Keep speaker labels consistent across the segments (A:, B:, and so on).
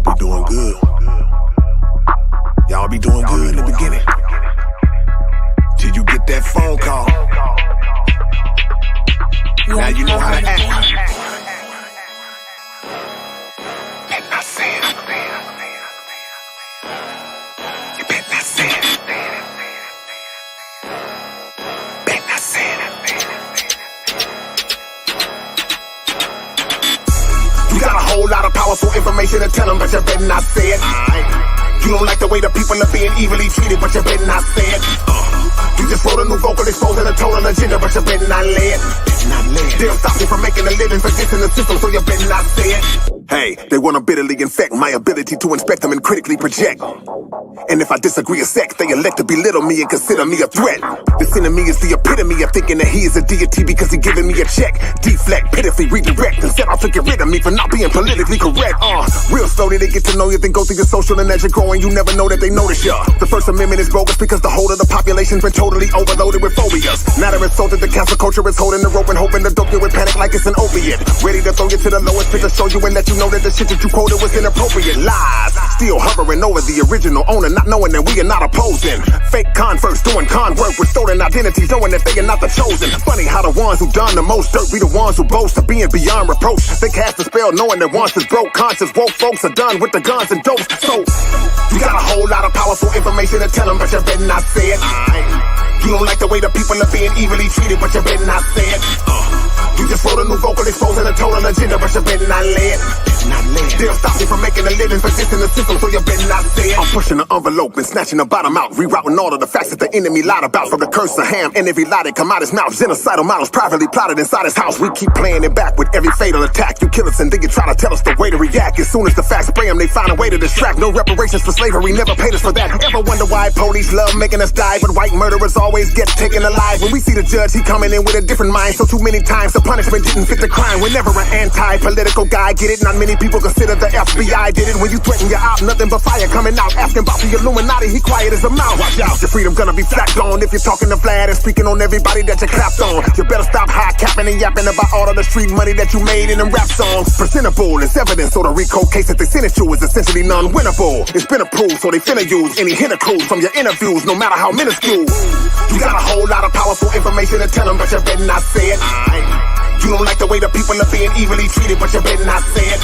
A: Y'all be doing good. Y'all be doing good in the beginning. Till you get that phone call. Now you know how to act. Bet not say it. You bet not say it. Bet not say it. You got a whole lot of powerful information to tell them, but you better not say it. You don't like the way the people are being evilly treated, but you better not say it. You just wrote a new vocal exposing a total agenda, but you better not lay it. They'll stop you from making a living for this in the system, so you better not say it. Hey, they want to bitterly infect my ability to inspect them and critically project. And if I disagree a sec, they elect to belittle me and consider me a threat. This enemy is the epitome of thinking that he is a deity because he giving me a check. Deflect, pitifully redirect, and set out to get rid of me for not being politically correct. Real slowly they get to know you, then go through your social, and as you're growing, you never know that they notice ya. The First Amendment is bogus because the whole of the population's been totally overloaded with phobias. Now they're insulted, the cancel culture is holding the rope and hoping to dope you with panic like it's an opiate. Ready to throw you to the lowest pit to show you and let you know that the shit that you quoted was inappropriate. Lies, still hovering over the original owner, not knowing that we are not opposing. Fake converts doing con work with stolen identities, knowing that they are not the chosen. Funny how the ones who done the most dirt be the ones who boast of being beyond reproach. They cast a spell knowing that once is broke, conscious woke folks are done with the guns and dopes. So, you got a whole lot of powerful information to tell them, but you better not say it. You don't like the way the people are being evilly treated, but you better not say it. You just wrote a new vocal exposing a total agenda, but you better not lay it. They'll stop you from making a living for this in the system, so you better not say it. I'm pushing the envelope and snatching the bottom out, rerouting all of the facts that the enemy lied about, from the curse of Ham and every lie that come out his mouth. Genocidal models privately plotted inside his house. We keep playing it back with every fatal attack. You kill us and then you try to tell us the way to react. As soon as the facts spray them, they find a way to distract. No reparations for slavery, never paid us for that. Ever wonder why police love making us die, but white murderers always get taken alive? When we see the judge, he coming in with a different mind. So too many times the punishment didn't fit the crime. We're never an anti-political guy, get it? Not many people consider the FBI did it. When you threaten your op, nothing but fire coming out. Asking about the Illuminati, he quiet as a mouse. Watch out, your freedom gonna be flapped on if you're talking to Vlad and speaking on everybody that you clapped on. You better stop high capping and yapping about all of the street money that you made in them rap songs. Presentable is evidence, so the RICO case that they sentenced you is essentially non-winnable. It's been approved, so they finna use any hint of clues from your interviews, no matter how minuscule. You got a whole lot of powerful information to tell them, but you better not say it. You don't like the way the people are being evilly treated, but you better not say it.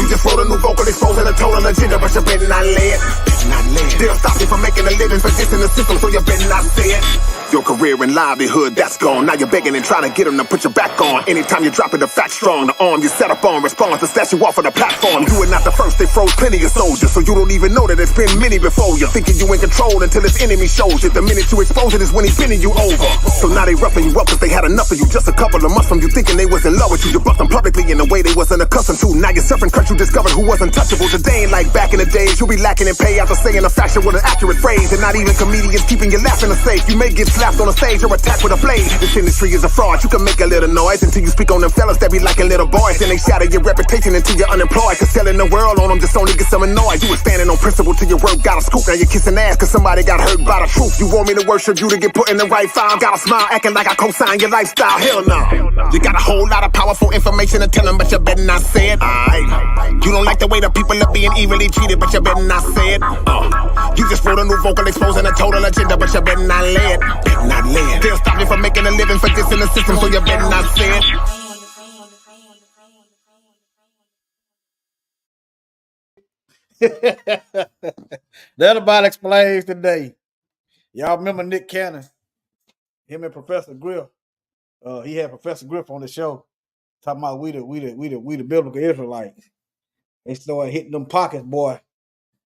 A: You just wrote a new vocal exposing a total agenda, but you better not lay it. They'll stop you from making a living for this in the system, so you better not say it. Your career and livelihood, that's gone. Now you're begging and trying to get them to put your back on. Anytime you're dropping the fact strong, the arm you set up on responds to snatch you off of the platform. You are not the first, they froze plenty of soldiers, so you don't even know that there's been many before you. Thinking you in control until his enemy shows you. The minute you expose it is when he's pinning you over. So now they roughing you up cause they had enough of you. Just a couple of months from you thinking they was in love with you. You bucked them publicly in a way they wasn't accustomed to. Now you're suffering cause you discovered who was untouchable. Today ain't like back in the days. You'll be lacking in pay after saying a faction with an accurate phrase. And not even comedians keeping you laughing or safe. You may get slapped on the stage or attacked with a blade. This industry is a fraud. You can make a little noise until you speak on them fellas that be liking little boys. Then they shatter your reputation until you're unemployed. Cause telling the world on them just only gets them annoyed. You were standing on principle till your work got a scoop. Now you're kissing ass cause somebody got hurt by the truth. You want me to worship you to get put in the right file? Got a smile acting like I co-sign your lifestyle. Hell no. You got a whole lot of powerful information to tell them, but you better not say it. You don't like the way the people are being evilly treated, but you better not say it. You just wrote a new vocal exposing a total agenda, but you better not lay it. Better not lay it. They'll stop you from making a living for this in the system, so you better not say it.
B: That about explains today. Y'all remember Nick Cannon? Him and Professor Griff. He had Professor Griff on the show talking about we the biblical Israelites. They started hitting them pockets, boy.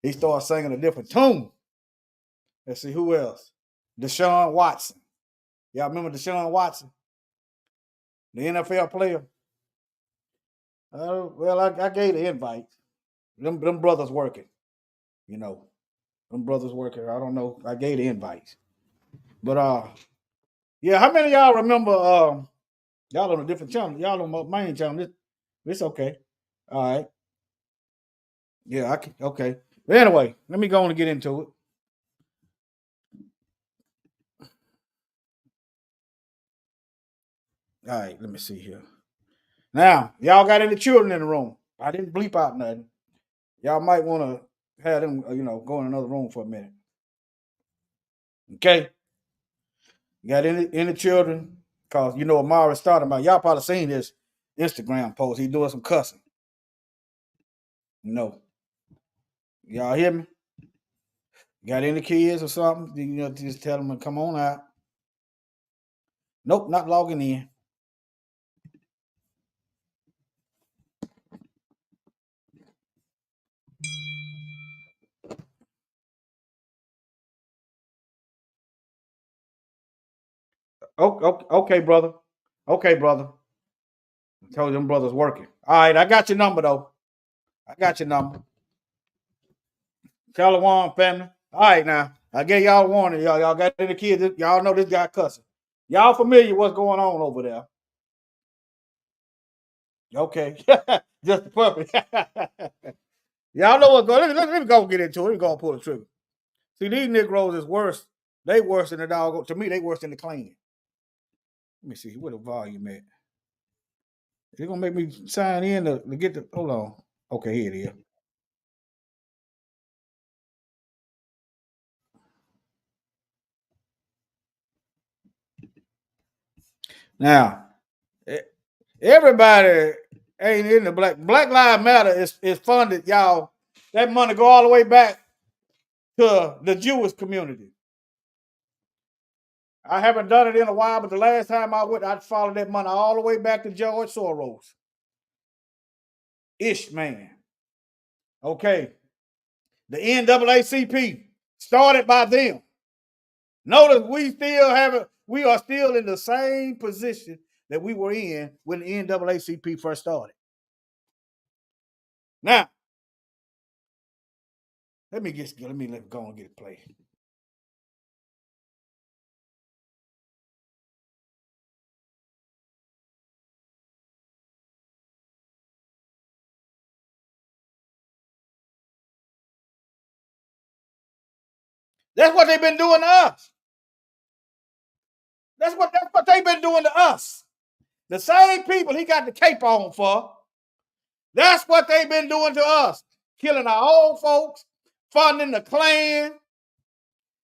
B: He started singing a different tune. Let's see who else. Deshaun Watson. Y'all remember Deshaun Watson? The NFL player? Well, I gave the invite. Them brothers working. You know. Them brothers working. I don't know. I gave the invites. But yeah, how many of y'all remember y'all on a different channel? Y'all on my main channel. It's okay. All right. Yeah, okay. But anyway, let me go on and get into it. All right, let me see here. Now, y'all got any children in the room? I didn't bleep out nothing. Y'all might want to have them, go in another room for a minute. Okay. You got any children? Cause Amara started about. Y'all probably seen this Instagram post. He doing some cussing. No. Y'all hear me? Got any kids or something? Just tell them to come on out. Nope, not logging in. Okay, brother. Okay, brother. I told you them brothers working. All right, I got your number though. I got your number. Shalom, family. All right, now I gave y'all a warning. Y'all got any kids? Y'all know this guy cussing. Y'all familiar what's going on over there? Okay, just the puppy. Y'all know what's going on. Let me go get into it. Let me go and pull the trigger. See, these Negroes is worse. They worse than the dog. To me, they worse than the Klan. Let me see where the volume at. They're gonna make me sign in to get the. Hold on. Okay, here it is. Now, everybody ain't in the Black Lives Matter is funded, y'all. That money go all the way back to the Jewish community. I haven't done it in a while, but the last time I went, I followed that money all the way back to George Soros. Ish man. Okay. The NAACP started by them. Notice we are still in the same position that we were in when the NAACP first started. Now, let me go and get it played. That's what they've been doing to us. That's what they've been doing to us. The same people he got the cape on for. That's what they've been doing to us. Killing our old folks, funding the Klan,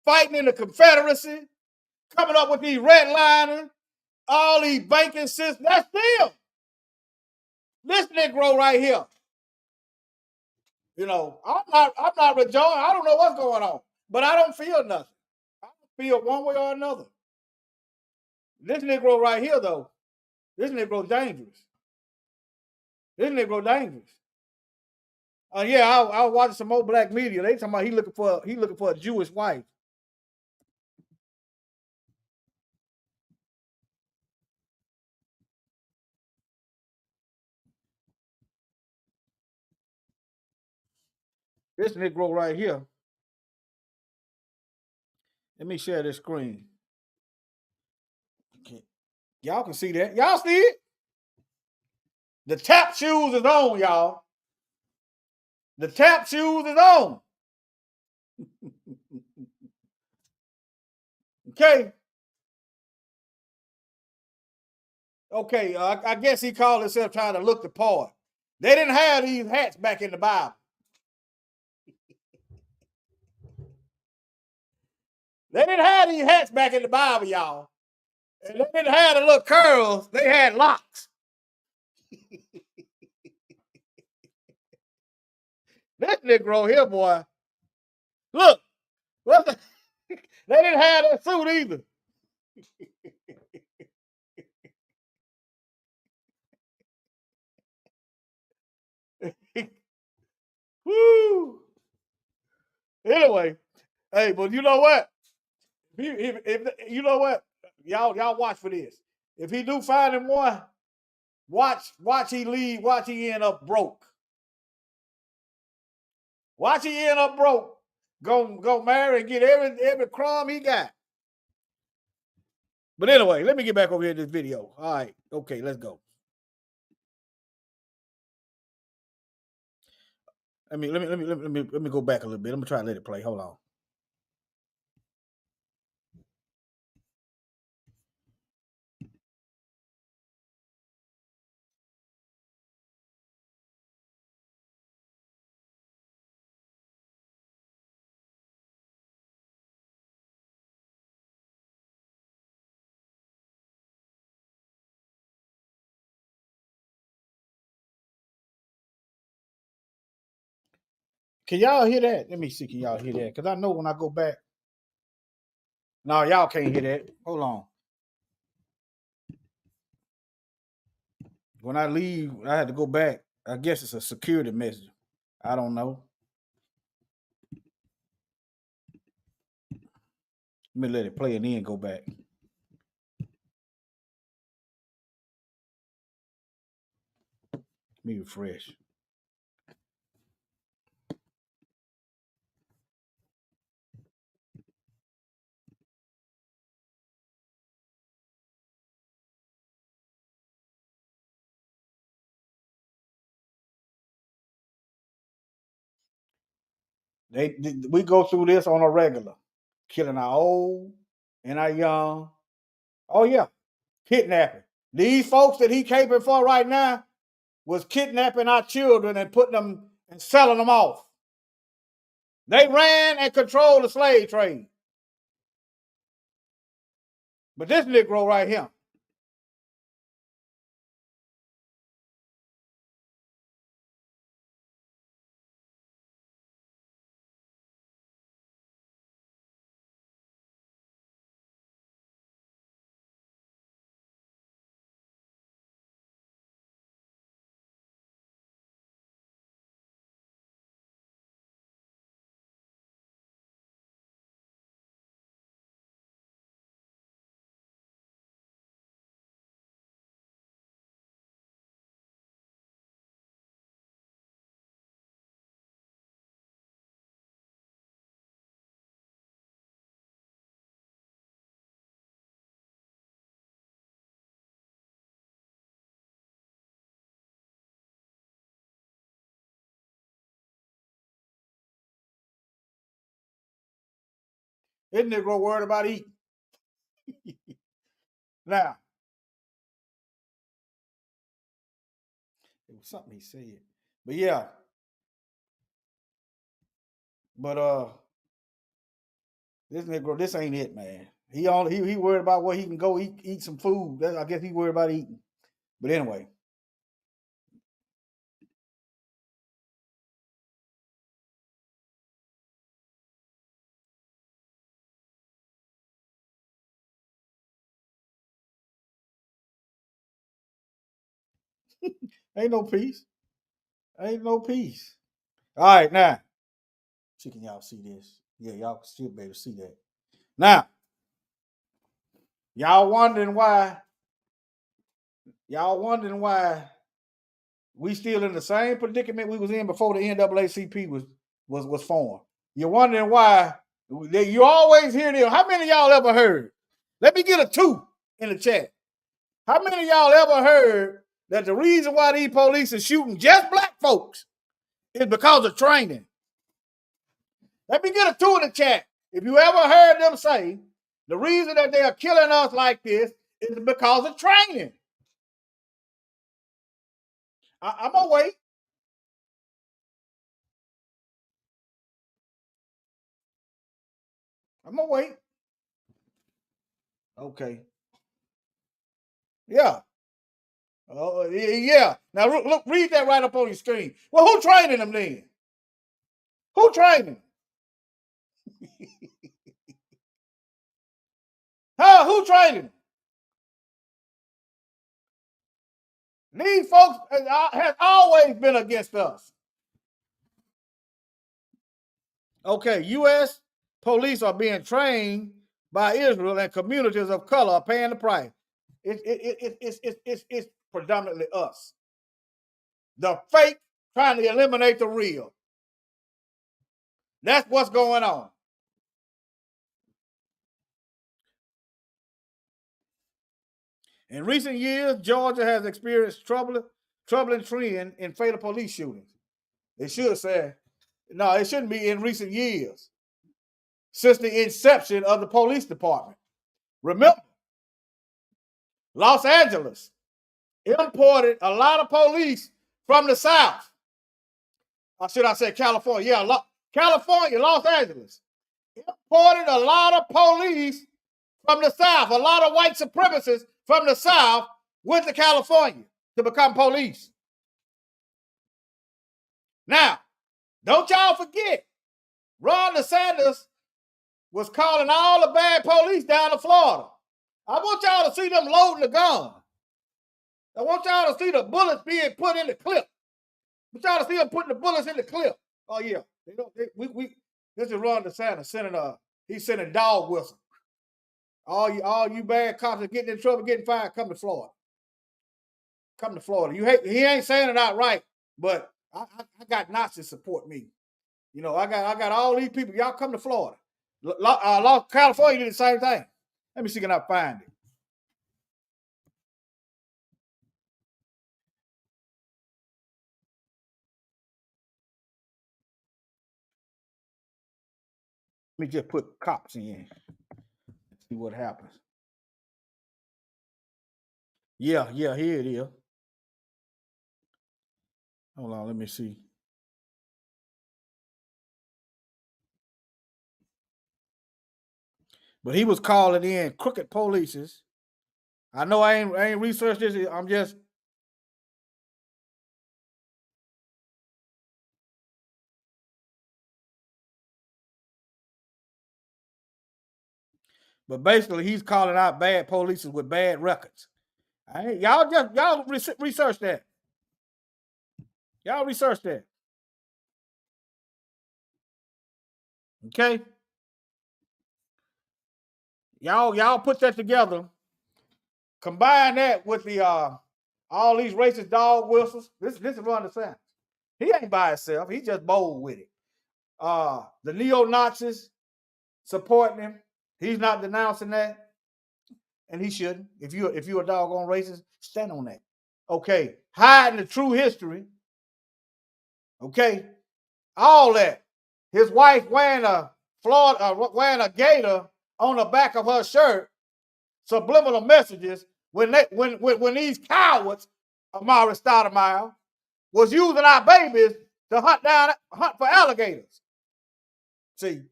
B: fighting in the Confederacy, coming up with these redlining, all these banking systems. That's them. This Negro right here. I'm not rejoicing. I don't know what's going on, but I don't feel nothing. I don't feel one way or another. This Negro right here, though, this Negro dangerous. This Negro dangerous. Yeah, I was watching some old black media. They talking about he looking for a Jewish wife. This Negro right here. Let me share this screen. Okay. Y'all can see that. Y'all see it? The tap shoes is on, y'all. The tap shoes is on. Okay. Okay, I guess he called himself trying to look the part. They didn't have these hats back in the Bible. They didn't have these hats back in the Bible, y'all. And they didn't have the little curls. They had locks. This Negro here, boy. Look, they didn't have that suit either. Woo! Anyway, hey, but you know what? If you know what, y'all watch for this. If he do find him one, watch he leave. Watch he end up broke. Watch he end up broke. Go marry and get every crumb he got. But anyway, let me get back over here to this video. All right, okay, let's go. Let me go back a little bit. I'm gonna try to let it play. Hold on. Can y'all hear that? Let me see. Can y'all hear that? Because I know when I go back. No, y'all can't hear that. Hold on. When I leave, I had to go back. I guess it's a security message. I don't know. Let me let it play and then go back. Let me refresh. We go through this on a regular, killing our old and our young. Oh yeah, kidnapping. These folks that he caping for right now was kidnapping our children and putting them and selling them off. They ran and controlled the slave trade. But this Negro right here, this Negro worried about eating. Now, it was something he said. But yeah. But this Negro, this ain't it, man. He worried about where he can go eat some food. I guess he worried about eating. But anyway. Ain't no peace. Ain't no peace. All right, now. See, can y'all see this? Yeah, y'all can still be able to see that. Now, y'all wondering why we still in the same predicament we was in before the NAACP was formed. You're wondering why you always hear them. How many of y'all ever heard? Let me get a 2 in the chat. How many of y'all ever heard that the reason why these police are shooting just black folks is because of training? Let me get a 2 in the chat. If you ever heard them say the reason that they are killing us like this is because of training. I'm gonna wait. I'm gonna wait. Okay. Yeah. Yeah. Now look, read that right up on your screen. Well, who training them then? Who training? Huh? Who training? These folks have always been against us. Okay, U.S. police are being trained by Israel, and communities of color are paying the price. It's predominantly us. The fake trying to eliminate the real. That's what's going on. In recent years, Georgia has experienced troubling trend in fatal police shootings. It should say, no, it shouldn't be in recent years. Since the inception of the police department. Remember, Los Angeles imported a lot of police from the South. Or should I say California? Yeah, California, Los Angeles. Imported a lot of police from the South. A lot of white supremacists from the South went to California to become police. Now, Don't y'all forget, Ron DeSantis was calling all the bad police down to Florida. I want y'all to see them loading the gun. I want y'all to see the bullets being put in the clip. I want y'all to see them putting the bullets in the clip. Oh yeah, this is Ron DeSantis sending he's sending dog whistles. All you bad cops are getting in trouble, getting fired. Come to Florida. Come to Florida. He ain't saying it outright, but I got Nazis support me. You know, I got all these people. Y'all come to Florida. California did the same thing. Let me see if I can find it. Let me just put cops in. See what happens. Yeah, here it is. Hold on, let me see. But he was calling in crooked polices. I know I ain't researched this. I'm just but basically he's calling out bad police with bad records. Y'all research that. Y'all research that. Okay? Y'all put that together. Combine that with the all these racist dog whistles. This is Ron DeSantis. He ain't by himself. He's just bold with it. The neo-Nazis supporting him. He's not denouncing that. And he shouldn't. If you're a doggone racist, stand on that. Okay. Hiding the true history. Okay. All that. His wife wearing a gator on the back of her shirt, subliminal messages when these cowards, Amari Stoudemire, was using our babies to hunt for alligators. See,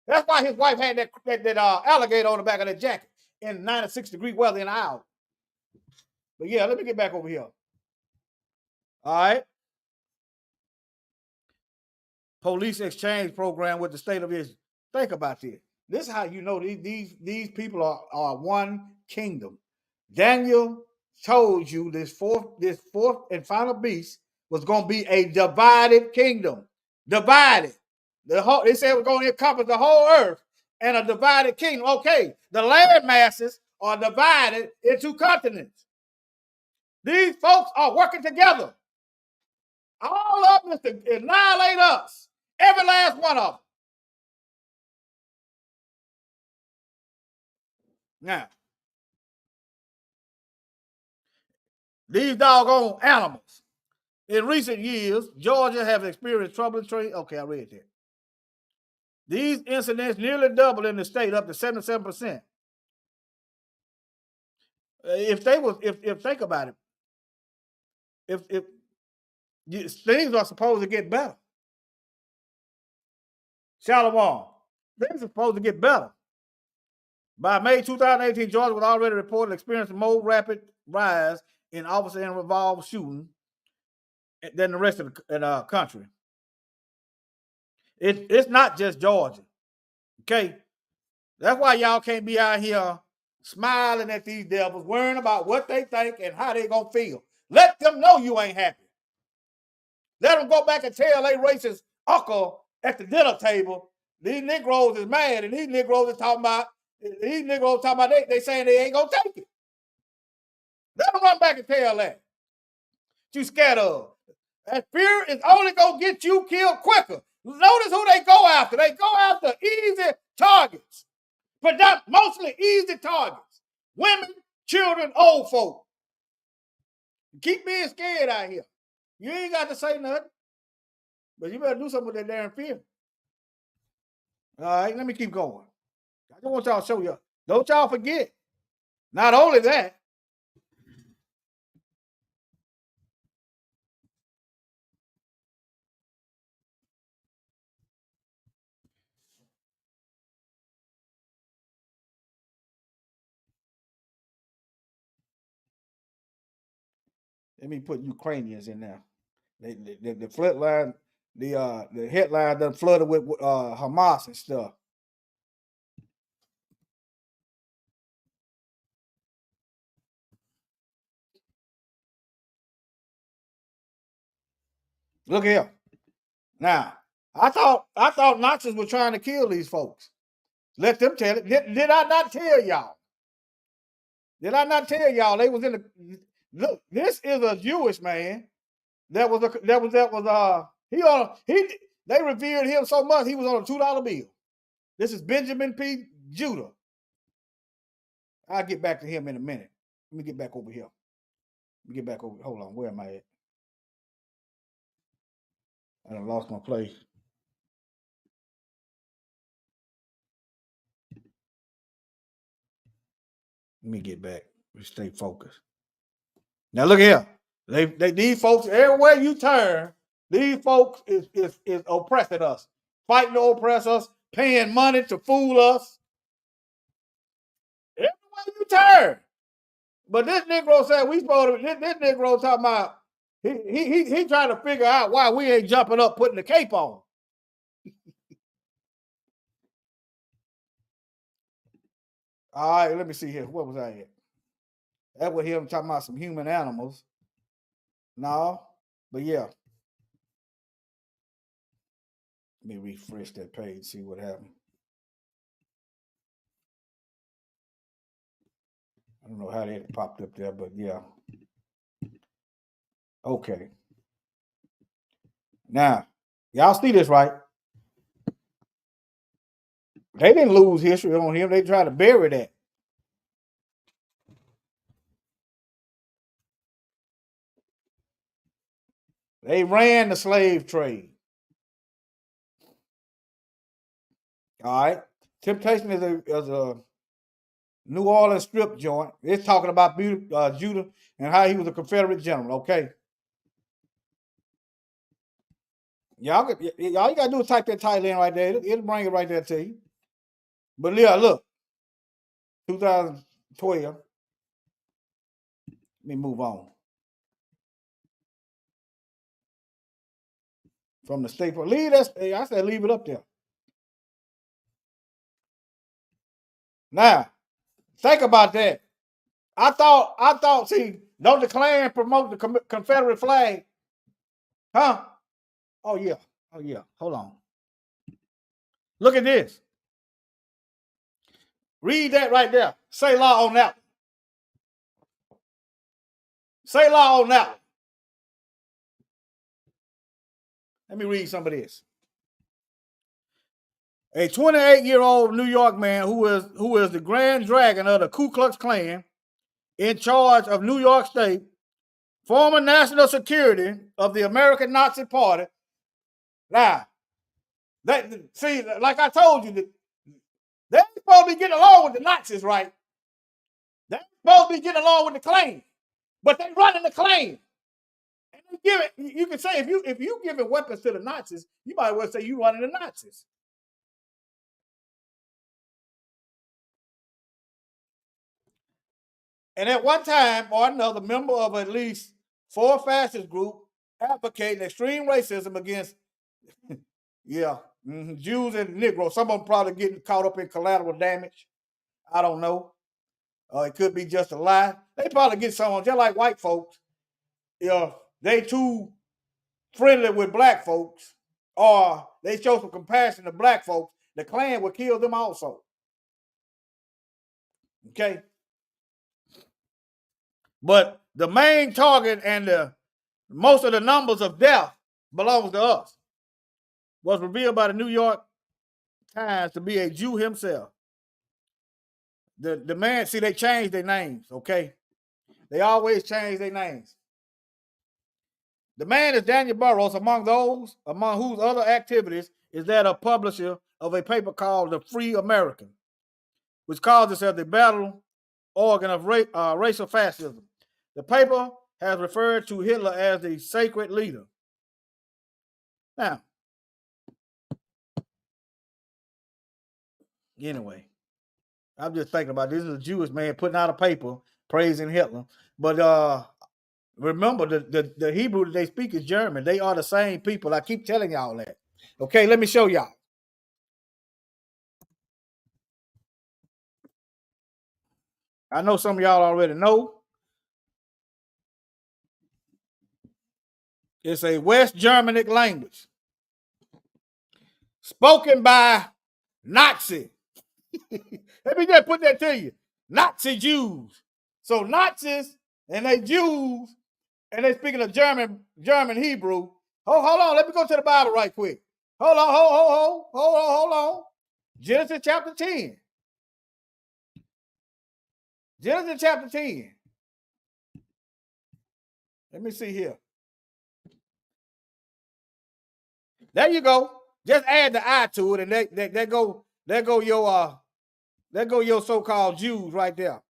B: that's why his wife had that alligator on the back of that jacket in 96-degree weather in Iowa. But yeah, let me get back over here. All right. Police exchange program with the state of Israel. Think about this. This is how you know these people are one kingdom. Daniel told you this fourth and final beast was going to be a divided kingdom. Divided. They said it was going to encompass the whole earth and a divided kingdom. Okay, the land masses are divided into continents. These folks are working together. All of them is to annihilate us. Every last one of them. Now, these doggone animals. In recent years, Georgia has experienced troubling trade. Okay, I read that. These incidents nearly doubled in the state, up to 77%. If think about it, if things are supposed to get better, Shalom, things are supposed to get better. By May 2018, Georgia was already reported experiencing more rapid rise in officer and revolver shooting than the rest of the country. It's not just Georgia. Okay? That's why y'all can't be out here smiling at these devils, worrying about what they think and how they gonna feel. Let them know you ain't happy. Let them go back and tell their racist uncle at the dinner table, these Negroes is mad, and these Negroes is talking about, they saying they ain't gonna take it. Let them run back and tell that. You scared of. That fear is only gonna get you killed quicker. Notice who they go after. They go after easy targets. But mostly easy targets. Women, children, old folk. Keep being scared out here. You ain't got to say nothing. But you better do something with that damn fear. All right, let me keep going. I just want y'all to show you. Don't y'all forget. Not only that, let me put Ukrainians in there. The Flintline, the headline done flooded with Hamas and stuff. Look here. Now, I thought Nazis were trying to kill these folks. Let them tell it. Did I not tell y'all? Did I not tell y'all they was in the look? This is a Jewish man that was they revered him so much he was on a $2 bill. This is Benjamin P. Judah. I'll get back to him in a minute. Let me get back over here. Hold on, where am I at? I done lost my place. Let me get back. We stay focused. Now look here. They these folks, everywhere you turn, these folks is oppressing us, fighting to oppress us, paying money to fool us. Everywhere you turn. But this Negro said we supposed to. This Negro talking about he trying to figure out why we ain't jumping up putting the cape on. All right, let me see here. What was I at? That was him talking about some human animals. No, but yeah. Let me refresh that page, see what happened. I don't know how that popped up there, but yeah. Okay. Now, y'all see this, right? They didn't lose history on him. They tried to bury that. They ran the slave trade. All right. Temptation is a New Orleans strip joint. It's talking about Judah and how he was a Confederate general. Okay. Y'all you gotta do is type that title in right there. It'll bring it right there to you. But yeah, look. 2012. Let me move on. From the state. Leave that. I said leave it up there. Now, think about that. I thought, see, don't the Klan promote the Confederate flag? Huh? Oh, yeah. Hold on. Look at this. Read that right there. Say law on that. Say law on that. Let me read some of this. A 28-year-old New York man who is the grand dragon of the Ku Klux Klan, in charge of New York State, former national security of the American Nazi Party. Now, see, like I told you, they're supposed to be getting along with the Nazis, right? They're supposed to be getting along with the Klan, but they running the Klan. And they give it. You can say if you giving weapons to the Nazis, you might as well say you running the Nazis. And at one time or another, member of at least 4 fascist groups advocating extreme racism against, Jews and Negroes. Some of them probably getting caught up in collateral damage. I don't know. It could be just a lie. They probably get someone just like white folks. They too friendly with black folks, or they show some compassion to black folks, the Klan will kill them also. Okay. But the main target and most of the numbers of death belongs to us. Was revealed by the New York Times to be a Jew himself. The man, see, they changed their names, okay? They always change their names. The man is Daniel Burroughs, among whose other activities is that of publisher of a paper called The Free American, which calls itself the battle organ of racial fascism. The paper has referred to Hitler as the sacred leader. Now, anyway, I'm just thinking about this. This is a Jewish man putting out a paper praising Hitler. But Remember, the Hebrew that they speak is German. They are the same people. I keep telling y'all that. Okay, let me show y'all. I know some of y'all already know. It's a West Germanic language spoken by Nazi. Let me just put that to you. Nazi Jews. So Nazis and they Jews and they speaking of German Hebrew. Hold on. Let me go to the Bible right quick. Hold on. Genesis chapter 10. Genesis chapter 10. Let me see here. There you go. Just add the I to it, and there go your so-called Jews right there.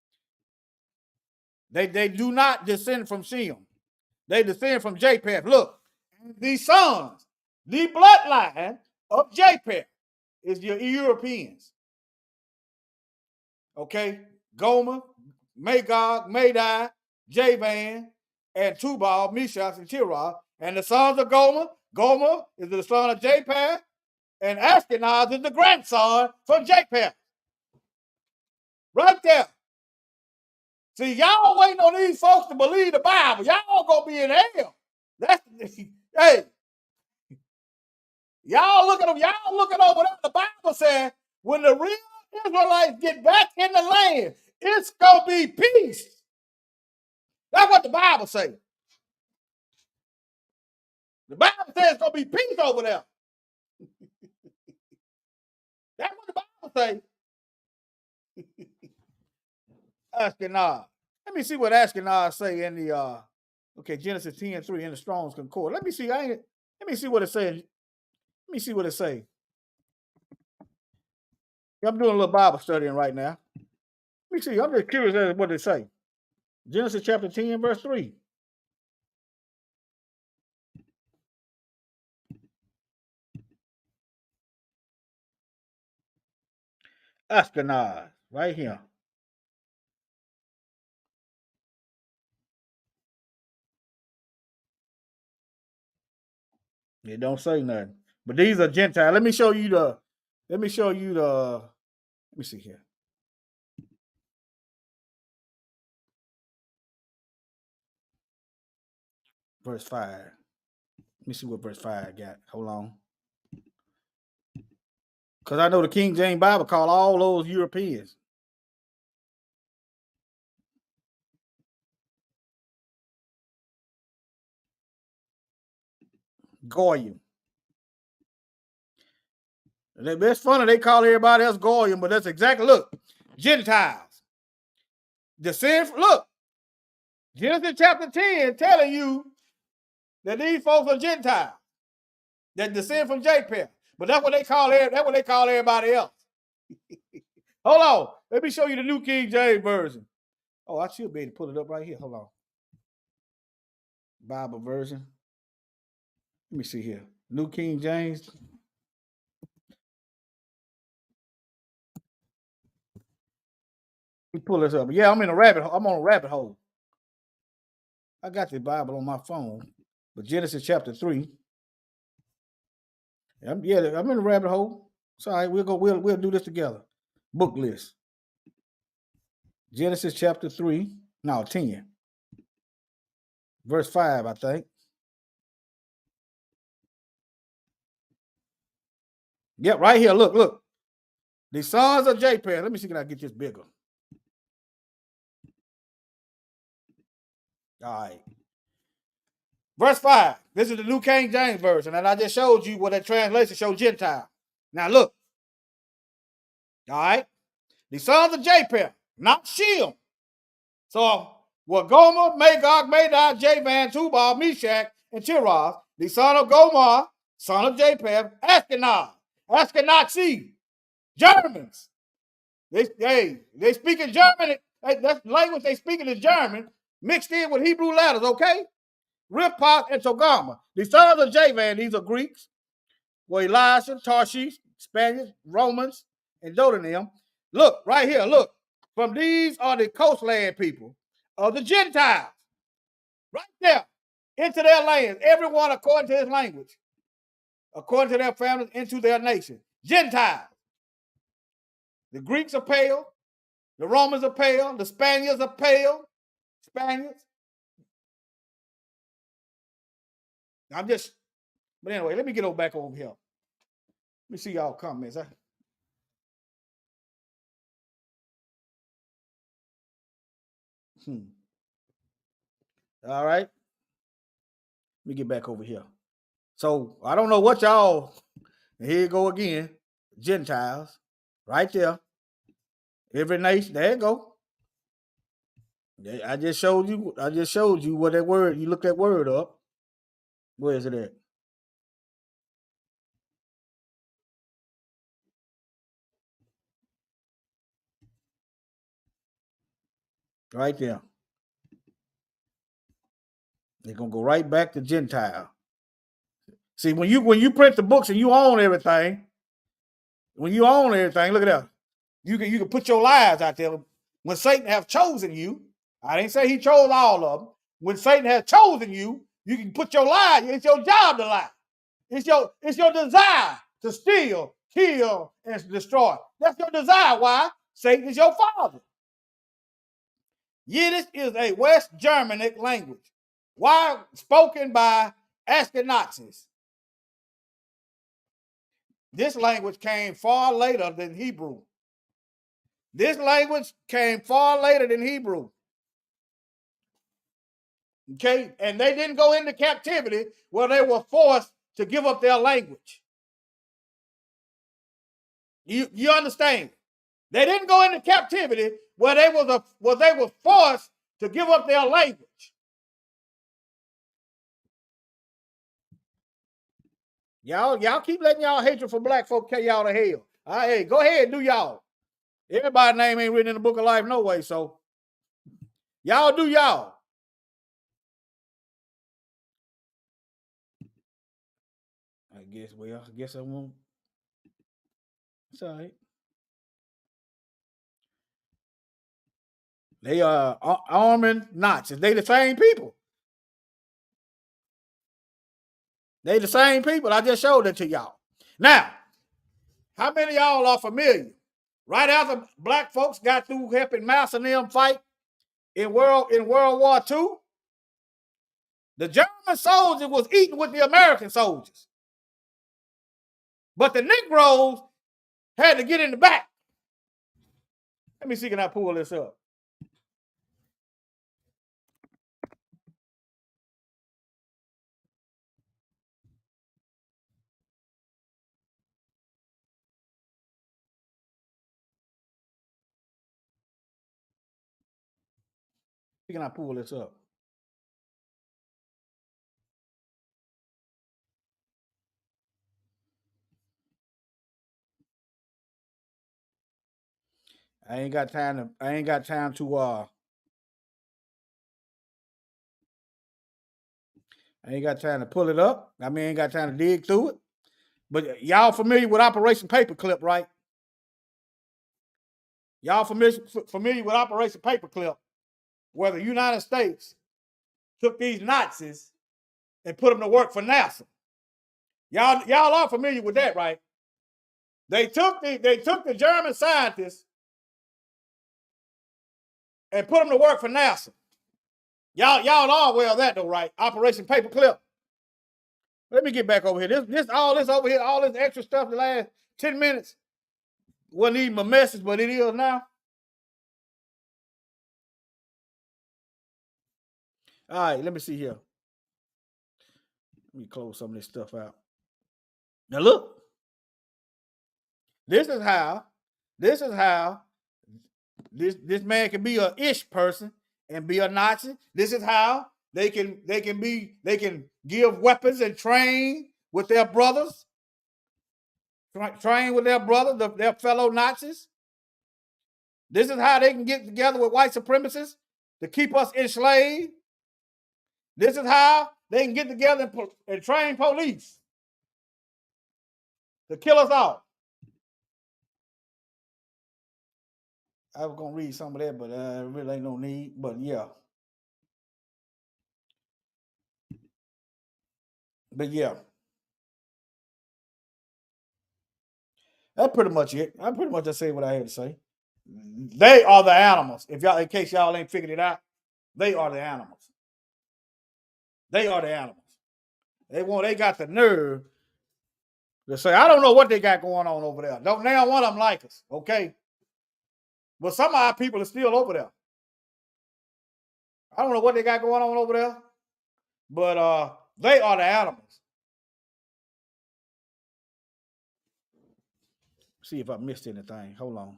B: They do not descend from Shem. They descend from Japheth. Look, these sons, the bloodline of Japheth is your Europeans. Okay? Gomer, Magog, Madai, Javan, and Tubal, Meshach, and Tirah. And the sons of Gomer is the son of Japheth, and Ashkenaz is the grandson from Japheth. Right there. See, y'all waiting on these folks to believe the Bible. Y'all gonna be in hell. Hey. Y'all look at them. Y'all looking over what the Bible says. When the real Israelites get back in the land, it's gonna be peace. That's what the Bible says. The Bible says it's gonna be peace over there. That's what the Bible says. Ashkenaz. Let me see what Ashkenaz say in the Genesis 10:3 in the Strong's Concord. Let me see. Let me see what it says. Let me see what it say. I'm doing a little Bible studying right now. Let me see. I'm just curious as to what it say. Genesis chapter 10, verse 3. Ashkenaz, right here. It don't say nothing. But these are Gentiles. Let me show you the. Let me see here. Verse 5. Let me see what verse 5 got. Hold on. Because I know the King James Bible call all those Europeans. Goyim. It's funny they call everybody else Goyim, but that's exactly, look, Gentiles. Look, Genesis chapter 10 telling you that these folks are Gentiles that descend from Japheth. But that's what they call everybody else. Hold on. Let me show you the New King James Version. Oh, I should be able to pull it up right here. Hold on. Bible version. Let me see here. New King James. Let me pull this up. Yeah, I'm on a rabbit hole. I got the Bible on my phone. But Genesis chapter 3. I'm in a rabbit hole. It's all right. We'll do this together. Book list. Genesis chapter 3. No, 10. Verse 5, I think. Yep, right here. Look. The sons of Japheth. Let me see, can I get this bigger? All right. Verse 5. This is the New King James Version. And I just showed you what that translation showed Gentile. Now look. All right. The sons of Japheth, not Shem. So, Gomer, Magog, Madai, Javan, Tubal, Meshach, and Tirah, the son of Gomer, son of Japheth, Ashkenazi, Germans. They speak in German. That's the language they speak in is German, mixed in with Hebrew letters, okay? Riphah and Togarmah. The sons of Javan, these are Greeks. Elisha, Tarshish, Spaniards, Romans, and Dodanim. Look, right here, look. From these are the coastland people of the Gentiles. Right there. Into their lands. Everyone according to his language. According to their families, into their nation. Gentiles. The Greeks are pale. The Romans are pale. The Spaniards are pale. Spaniards. But anyway, let me get back over here. Let me see y'all comments. All right. Let me get back over here. So I don't know what y'all. Here you go again. Gentiles. Right there. Every nation. There you go. I just showed you what that word. You look that word up. Where is it at? Right there. They're gonna go right back to Gentile. See, when you print the books and you own everything, look at that. You can put your lives out there. When Satan have chosen you, I didn't say he chose all of them. When Satan has chosen you, you can put your lives. It's your job to lie. It's your desire to steal, kill, and destroy. That's your desire. Why? Satan is your father. Yiddish is a West Germanic language. Why? Spoken by Ashkenazis. This language came far later than Hebrew. Okay, and they didn't go into captivity where they were forced to give up their language. You understand? They didn't go into captivity where they were forced to give up their language. Y'all keep letting y'all hatred for black folk carry y'all to hell. All right, hey, go ahead and do y'all. Everybody's name ain't written in the book of life no way, so y'all do y'all. I guess I won't. It's all right. They are arming Nazis. They the same people. They the same people. I just showed it to y'all. Now, how many of y'all are familiar? Right after black folks got through helping Massa and them fight in World War II, the German soldiers was eating with the American soldiers. But the Negroes had to get in the back. Let me see, can I pull this up? Can I pull this up? I ain't got time to I ain't got time to pull it up. I mean, I ain't got time to dig through it. But y'all familiar with Operation Paperclip, right? Y'all familiar with Operation Paperclip, where the United States took these Nazis and put them to work for NASA. Y'all are familiar with that, right? They took the German scientists and put them to work for NASA. Y'all are aware of that though, right? Operation Paperclip. Let me get back over here. All this extra stuff the last 10 minutes wasn't even a message, but it is now. All right, let me see here. Let me close some of this stuff out. Now look, this is how this man can be a ish person and be a Nazi. This is how they can give weapons and train with their brothers. Train with their brothers, their fellow Nazis. This is how they can get together with white supremacists to keep us enslaved. This is how they can get together and train police to kill us all. I was gonna read some of that, but really ain't no need. But yeah, But yeah, that's pretty much it. I pretty much just say what I had to say. They are the animals. If y'all, in case y'all ain't figured it out, they are the animals. They are the animals. They got the nerve to say, I don't know what they got going on over there. Don't now one of them like us, okay? But some of our people are still over there. I don't know what they got going on over there, but they are the animals. See if I missed anything. Hold on.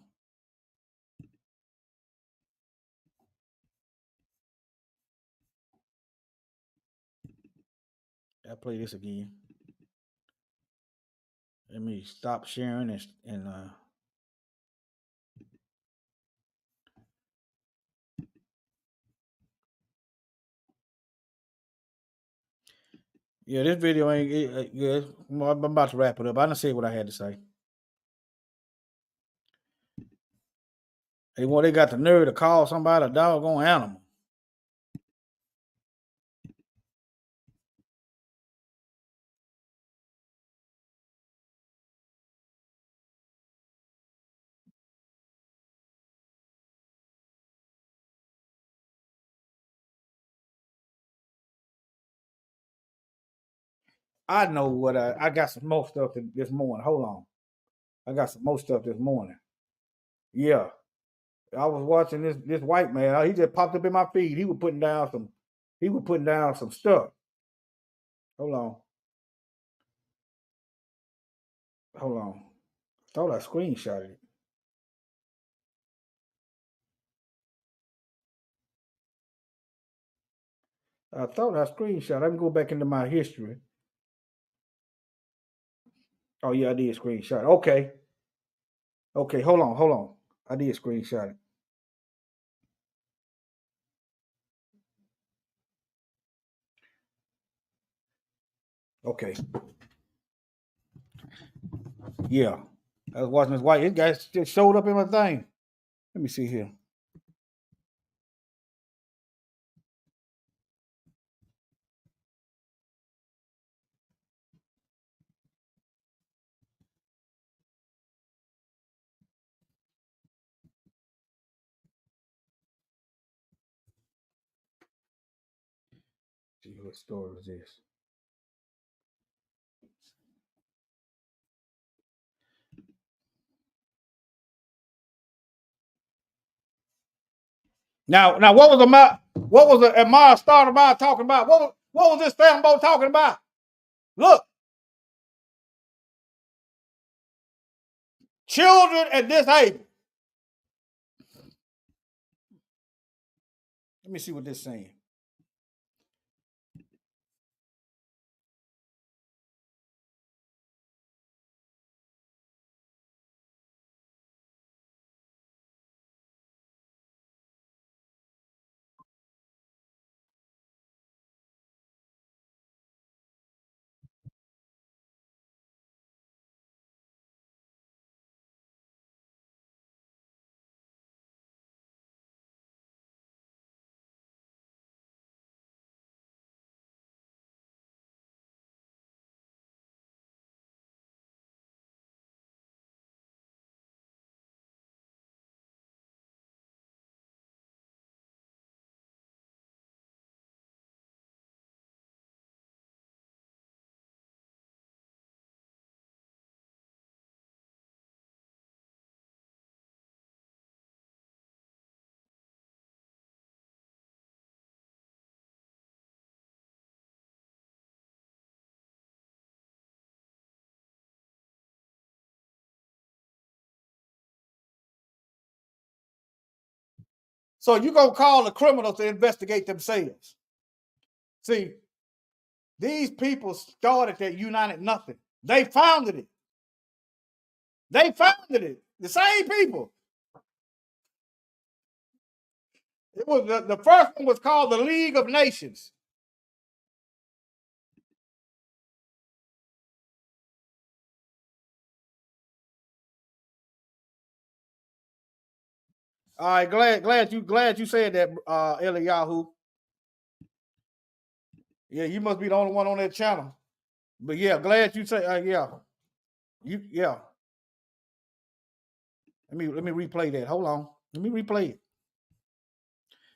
B: I'll play this again. Let me stop sharing and yeah, this video ain't. Yeah, I'm about to wrap it up. I didn't say what I had to say. They got the nerve to call somebody a doggone animal. I know what I got some more stuff this morning. Hold on. I got some more stuff this morning. Yeah. I was watching this white man. He just popped up in my feed. He was putting down some stuff. Hold on. Hold on. Thought I screenshotted it. I thought I screenshot. Let me go back into my history. Oh yeah, I did screenshot. Okay. Okay, hold on. I did screenshot it. Okay. Yeah. I was watching this white. This guy still showed up in my thing. Let me see here. See what story was this? Now, what was Amara started about talking about? What was this fanboy talking about? Look, children and disabled. Let me see what this is saying. So you gonna call the criminals to investigate themselves? See, these people started that United Nothing. They founded it. The same people. It was the first one was called the League of Nations. All right, glad you said that, Eliyahu. Yeah, you must be the only one on that channel. But yeah, glad you say yeah. Yeah. Let me replay that. Hold on. Let me replay it.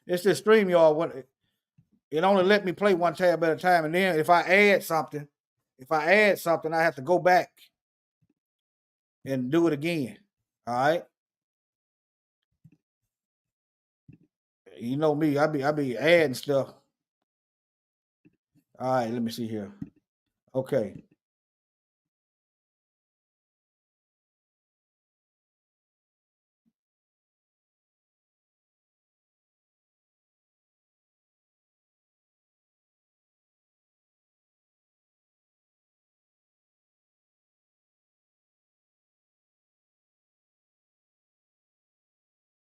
B: It's this stream, y'all. It only let me play one tab at a time, and then if I add something, I have to go back and do it again. All right. You know me, I be adding stuff. All right, let me see here. Okay.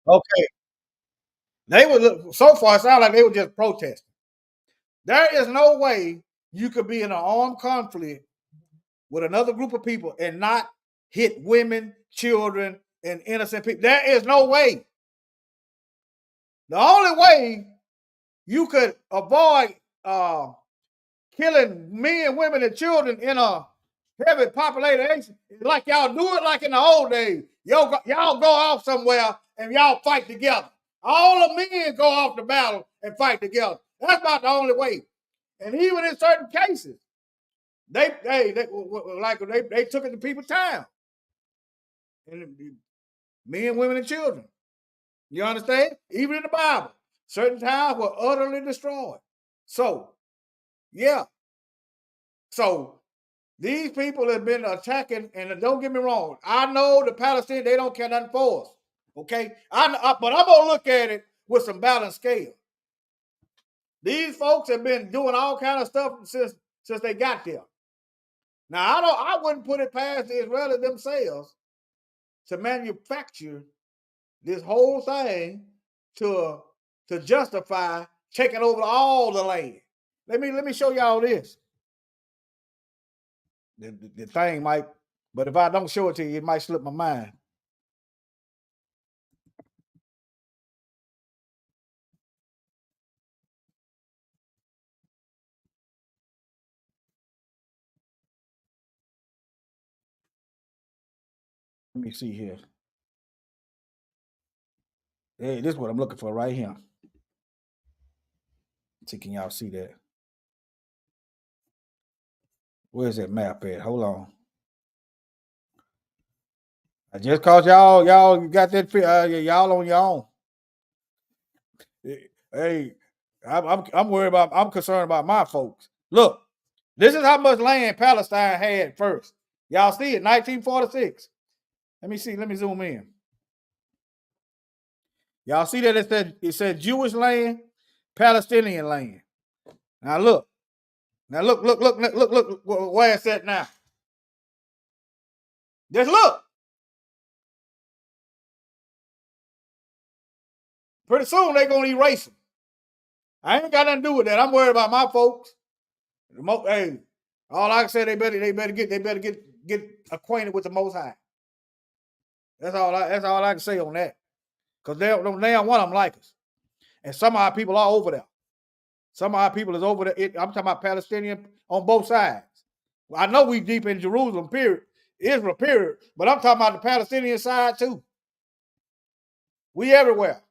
B: Okay. They were so far it sounded like they were just protesting. There is no way you could be in an armed conflict with another group of people and not hit women, children, and innocent people. There is no way. The only way you could avoid killing men, women, and children in a heavy populated area is like y'all do it like in the old days. Y'all go off somewhere and y'all fight together. All the men go off the battle and fight together. That's about the only way. And even in certain cases, they took it to people's time. And men, women, and children. You understand? Even in the Bible, certain towns were utterly destroyed. So, yeah. So these people have been attacking, and don't get me wrong, I know the Palestinians, they don't care nothing for us. Okay? But I'm gonna look at it with some balanced scale. These folks have been doing all kind of stuff since they got there. Now I wouldn't put it past the Israelis themselves to manufacture this whole thing to justify taking over all the land. Let me show y'all this. The thing might, but if I don't show it to you, it might slip my mind. Let me see here. Hey, this is what I'm looking for right here. See, can y'all see that? Where's that map at? Hold on. I just cause y'all got that y'all on your own. Hey, I'm worried about. I'm concerned about my folks. Look, this is how much land Palestine had first. Y'all see it, 1946. Let me see. Let me zoom in. Y'all see that it said Jewish land, Palestinian land. Now look. Now look where it's at now. Just look. Pretty soon they're gonna erase them. I ain't got nothing to do with that. I'm worried about my folks. Hey, all I can say they better get acquainted with the Most High. That's all I can say on that. Because they don't want them like us. And some of our people are over there. Some of our people is over there. I'm talking about Palestinian on both sides. I know we deep in Jerusalem, period. Israel, period. But I'm talking about the Palestinian side too. We everywhere.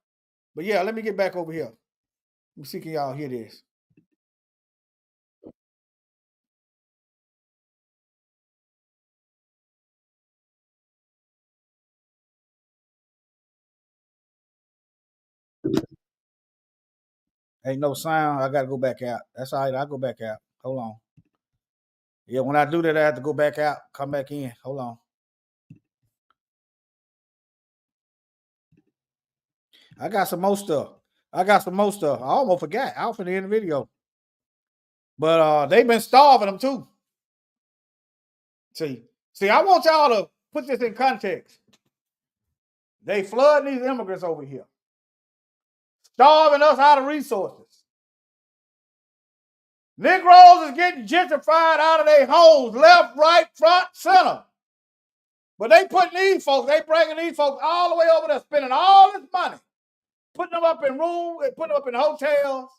B: But yeah, let me get back over here. Let me see, can y'all hear this? Ain't no sound. I got to go back out. That's all right. I'll go back out. Hold on. Yeah, when I do that, I have to go back out, come back in. Hold on. I got some more stuff. I almost forgot. I was for the end of the video. But they've been starving them too. See, I want y'all to put this in context. They flood these immigrants over here, starving us out of resources. Negroes is getting gentrified out of their homes, left, right, front, center. But they bringing these folks all the way over there, spending all this money, putting them up in rooms, putting them up in hotels.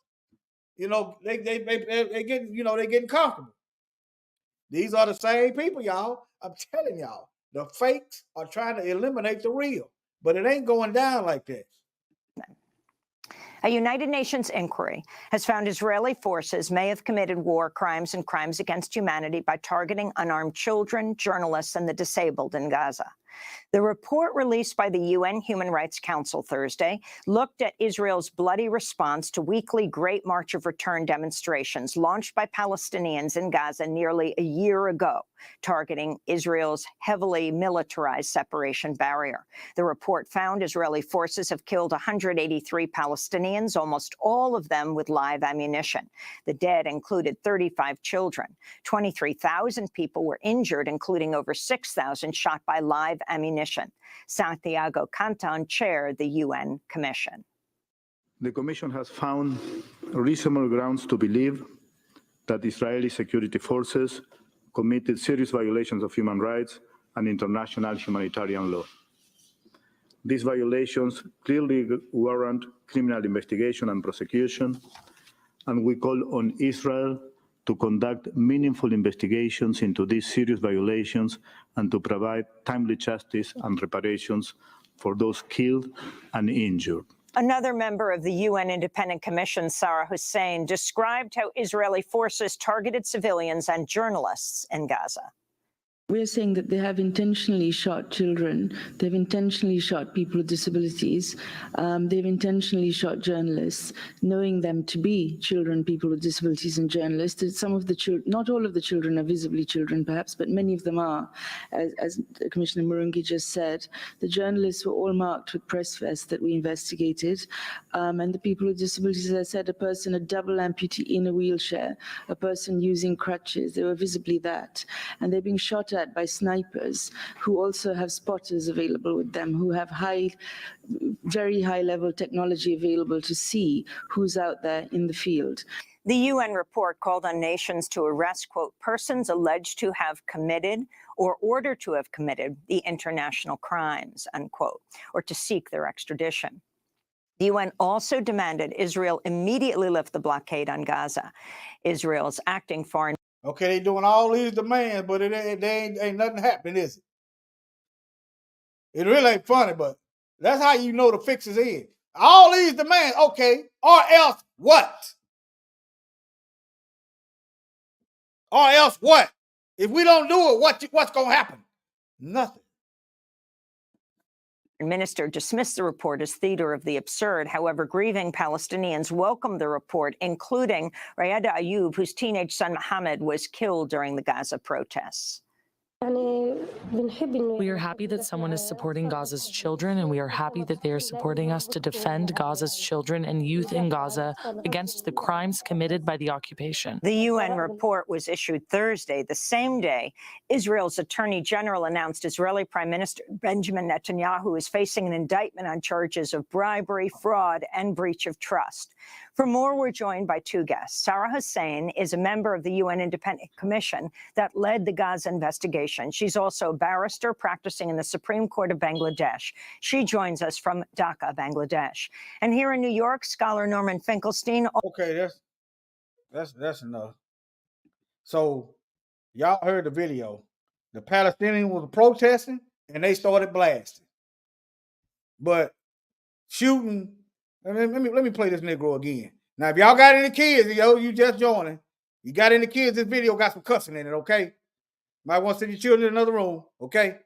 B: You know, they getting, they getting comfortable. These are the same people, y'all. I'm telling y'all, the fakes are trying to eliminate the real, but it ain't going down like that.
C: A United Nations inquiry has found Israeli forces may have committed war crimes and crimes against humanity by targeting unarmed children, journalists, and the disabled in Gaza. The report released by the UN Human Rights Council Thursday looked at Israel's bloody response to weekly Great March of Return demonstrations launched by Palestinians in Gaza nearly a year ago, targeting Israel's heavily militarized separation barrier. The report found Israeli forces have killed 183 Palestinians, almost all of them with live ammunition. The dead included 35 children. 23,000 people were injured, including over 6,000 shot by live ammunition. Santiago Canton chaired the UN Commission.
D: The Commission has found reasonable grounds to believe that Israeli security forces committed serious violations of human rights and international humanitarian law. These violations clearly warrant criminal investigation and prosecution, and we call on Israel to conduct meaningful investigations into these serious violations and to provide timely justice and reparations for those killed and injured.
C: Another member of the UN Independent Commission, Sarah Hussein, described how Israeli forces targeted civilians and journalists in Gaza.
E: We're saying that they have intentionally shot children, they've intentionally shot people with disabilities, they've intentionally shot journalists, knowing them to be children, people with disabilities and journalists. Some of the children, not all of the children are visibly children perhaps, but many of them are, as Commissioner Murungi just said. The journalists were all marked with press vests that we investigated, and the people with disabilities, as I said, a double amputee in a wheelchair, a person using crutches, they were visibly that, and they're being shot at by snipers who also have spotters available with them, who have very high level technology available to see who's out there in the field.
C: The UN report called on nations to arrest, quote, persons alleged to have committed or ordered to have committed the international crimes, unquote, or to seek their extradition. The UN also demanded Israel immediately lift the blockade on Gaza. Israel's acting foreign.
B: Okay, they doing all these demands, but it ain't nothing happening, is it? It really ain't funny, but that's how you know the fix is in. All these demands, okay, or else what? Or else what? If we don't do it, what's going to happen? Nothing.
C: The minister dismissed the report as theater of the absurd. However, grieving Palestinians welcomed the report, including Rayada Ayub, whose teenage son Mohammed was killed during the Gaza protests.
F: We are happy that someone is supporting Gaza's children, and we are happy that they are supporting us to defend Gaza's children and youth in Gaza against the crimes committed by the occupation.
C: The UN report was issued Thursday. The same day, Israel's Attorney General announced Israeli Prime Minister Benjamin Netanyahu is facing an indictment on charges of bribery, fraud, and breach of trust. For more, we're joined by two guests. Sarah Hussein is a member of the UN Independent Commission that led the Gaza investigation. She's also a barrister practicing in the Supreme Court of Bangladesh. She joins us from Dhaka, Bangladesh. And here in New York, scholar Norman Finkelstein.
B: Okay, that's enough. So y'all heard the video. The Palestinians were protesting and they started blasting. But shooting. Let me play this Negro again. Now, if y'all got any kids, you just joining. You got any kids, this video got some cussing in it, okay? Might want to send your children in another room, okay?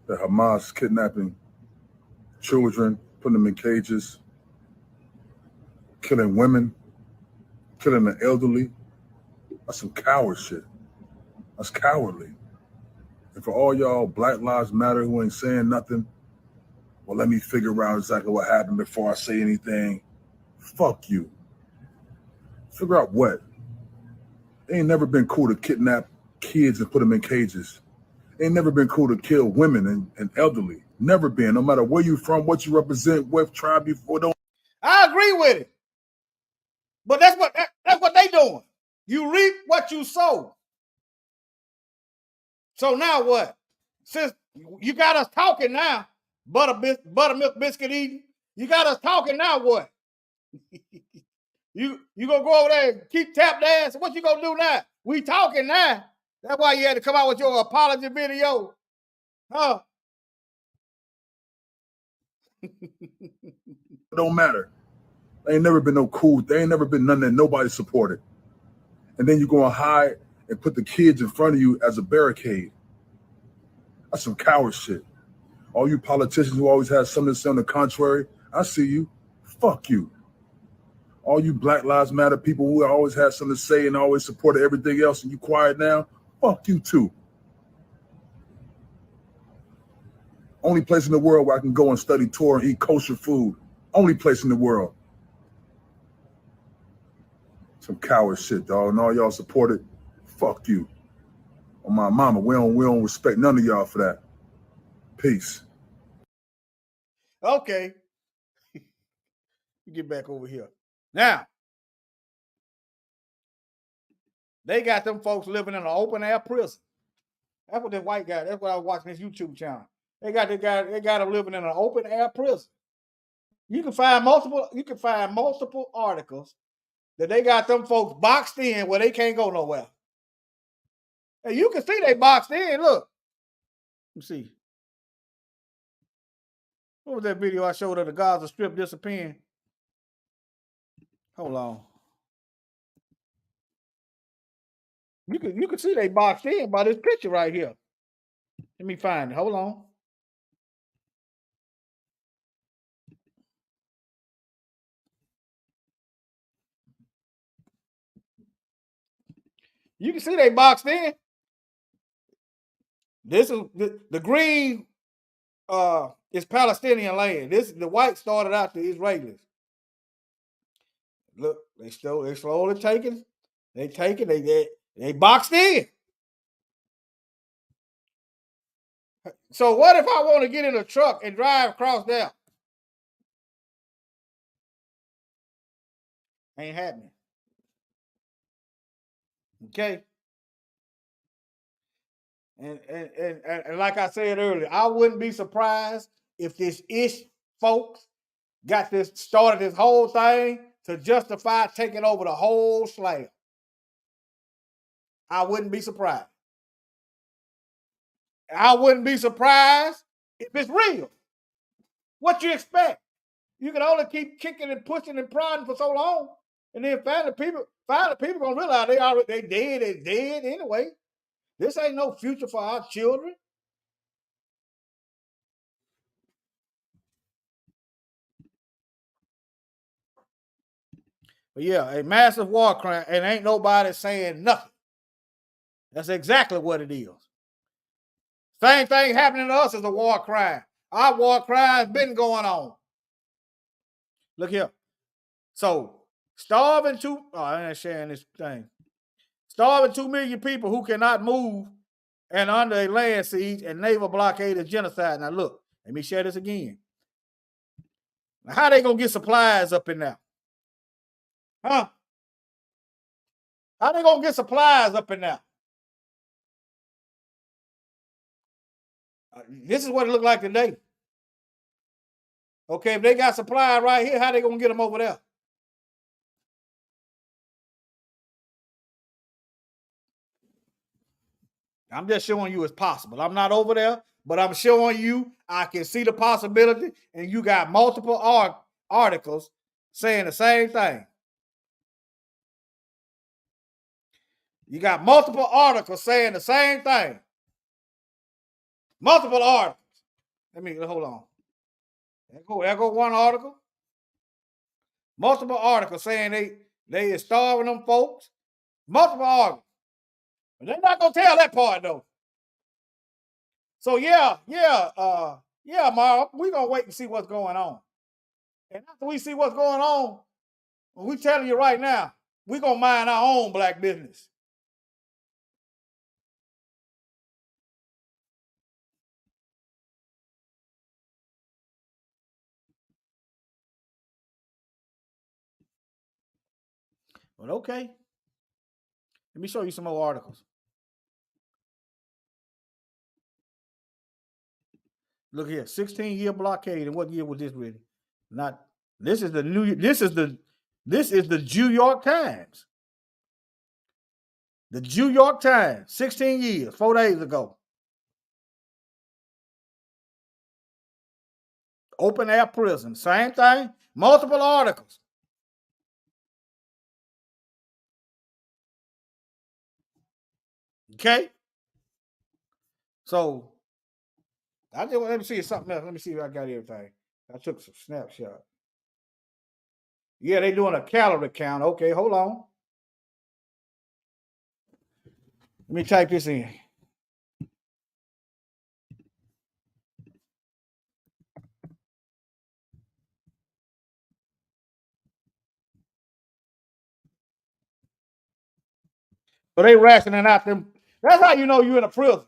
G: The Hamas kidnapping children, putting them in cages, killing women, killing the elderly. That's some coward shit. That's cowardly. And for all y'all Black Lives Matter who ain't saying nothing, well, let me figure out exactly what happened before I say anything. Fuck you. Figure out what? It ain't never been cool to kidnap kids and put them in cages. It ain't never been cool to kill women and elderly. Never been, no matter where you from, what you represent, what tribe you for.
B: I agree with it. But that's what they doing. You reap what you sow. So now what? Since you got us talking now, buttermilk biscuit eating, you got us talking now what? You gonna go over there and keep tap dancing? What you gonna do now? We talking now. That's why you had to come out with your apology video. Huh?
G: It don't matter. They ain't never been no cool. They ain't never been nothing that nobody supported. And then you go and hide and put the kids in front of you as a barricade. That's some coward shit. All you politicians who always have something to say on the contrary, I see you. Fuck you. All you Black Lives Matter people who always have something to say and always supported everything else and you quiet now, fuck you too. Only place in the world where I can go and study Torah and eat kosher food. Only place in the world. Some coward shit, dog. And all y'all supported, fuck you. On my mama, we don't respect none of y'all for that. Peace.
B: Okay. You get back over here. Now, they got them folks living in an open air prison. That's what this white guy, that's what I was watching this YouTube channel. They got them living in an open air prison. You can find multiple articles that they got them folks boxed in where they can't go nowhere. And you can see they boxed in. Look. Let me see. What was that video I showed of the Gaza Strip disappearing? Hold on. You can see they boxed in by this picture right here. Let me find it. Hold on. You can see they boxed in. This is the green is Palestinian land. The white started out the Israelis. Look, they slowly taking. They boxed in. So what if I want to get in a truck and drive across there? Ain't happening. Okay. And like I said earlier, I wouldn't be surprised if this ish folks started this whole thing to justify taking over the whole slab. I wouldn't be surprised. I wouldn't be surprised if it's real. What you expect? You can only keep kicking and pushing and prodding for so long, and then finally people gonna realize they dead anyway. This ain't no future for our children. But yeah, a massive war crime, and ain't nobody saying nothing. That's exactly what it is. Same thing happening to us as a war crime. Our war crime's been going on. Look here. So, I ain't sharing this thing. Starving 2 million people who cannot move and under a land siege and naval blockade is genocide. Now look, let me share this again. Now, how they gonna get supplies up in there? Huh? How they gonna get supplies up in there? This is what it looked like today. Okay, if they got supply right here, how they gonna get them over there? I'm just showing you it's possible. I'm not over there, but I'm showing you I can see the possibility, and you got multiple articles saying the same thing. You got multiple articles saying the same thing. Multiple articles. Hold on. There go one article. Multiple articles saying they is starving them folks. Multiple articles. But they're not gonna tell that part though. So Mark, we're gonna wait and see what's going on. And after we see what's going on, we telling you right now, we're gonna mind our own black business. But okay. Let me show you some more articles. Look here, 16-year blockade. And what year was this really? Not This is the New York Times. The New York Times, 16 years, 4 days ago. Open air prison, same thing, multiple articles. Okay? So, let me see something else. Let me see if I got everything. I took some snapshots. Yeah, they doing a calorie count. Okay, hold on. Let me type this in. So they rationing out them. That's how you know you're in a prison.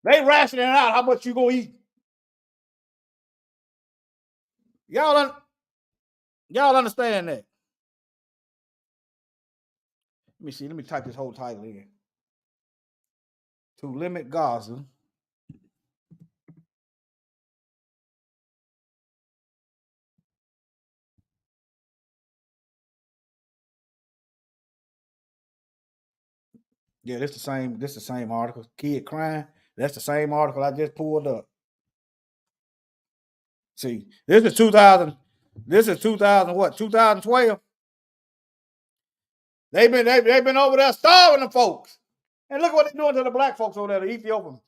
B: They rationing out how much you gonna eat. Y'all understand that? Let me see. Let me type this whole title in. To limit Gaza. Yeah, this the same article. Kid crying. That's the same article I just pulled up. See, this is 2000 what? 2012. They've been over there starving the folks. And look what they're doing to the black folks over there, the Ethiopians,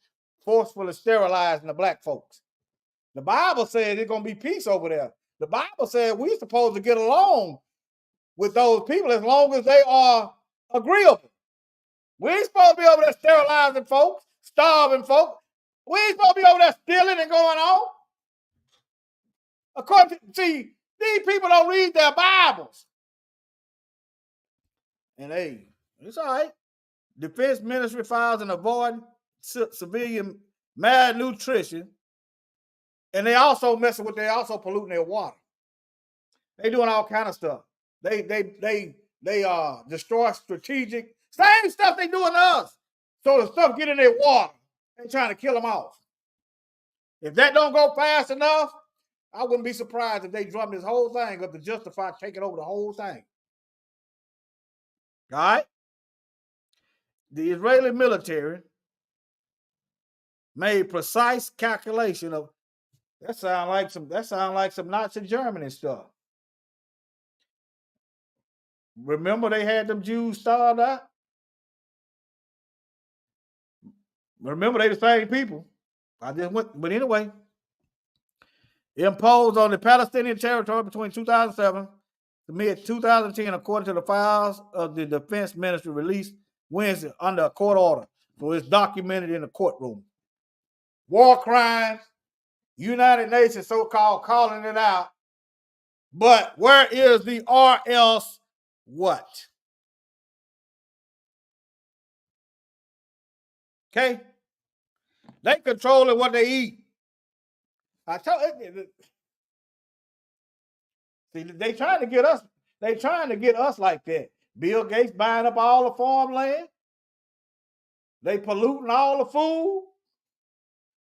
B: forcefully sterilizing the black folks. The Bible says there's gonna be peace over there. The Bible says we're supposed to get along with those people as long as they are agreeable. We ain't supposed to be over there sterilizing folks, starving folks. We ain't supposed to be over there stealing and going on. See, these people don't read their Bibles. And hey, it's all right. Defense Ministry files and avoid civilian malnutrition. And they also polluting their water. They doing all kind of stuff. They destroy strategic, same stuff they doing to us. So the stuff get in their water. They trying to kill them off. If that don't go fast enough, I wouldn't be surprised if they drum this whole thing up to justify taking over the whole thing. All right? The Israeli military made precise calculation of that sound like some Nazi Germany stuff. Remember they had them Jews starved out? Remember they the same people. But anyway, imposed on the Palestinian territory between 2007 to mid-2010, according to the files of the Defense Ministry released Wednesday under a court order. So it's documented in the courtroom. War crimes, United Nations so-called calling it out. But where is the or else what? Okay? They controlling what they eat. I tell you, see, they trying to get us like that. Bill Gates buying up all the farmland. They polluting all the food.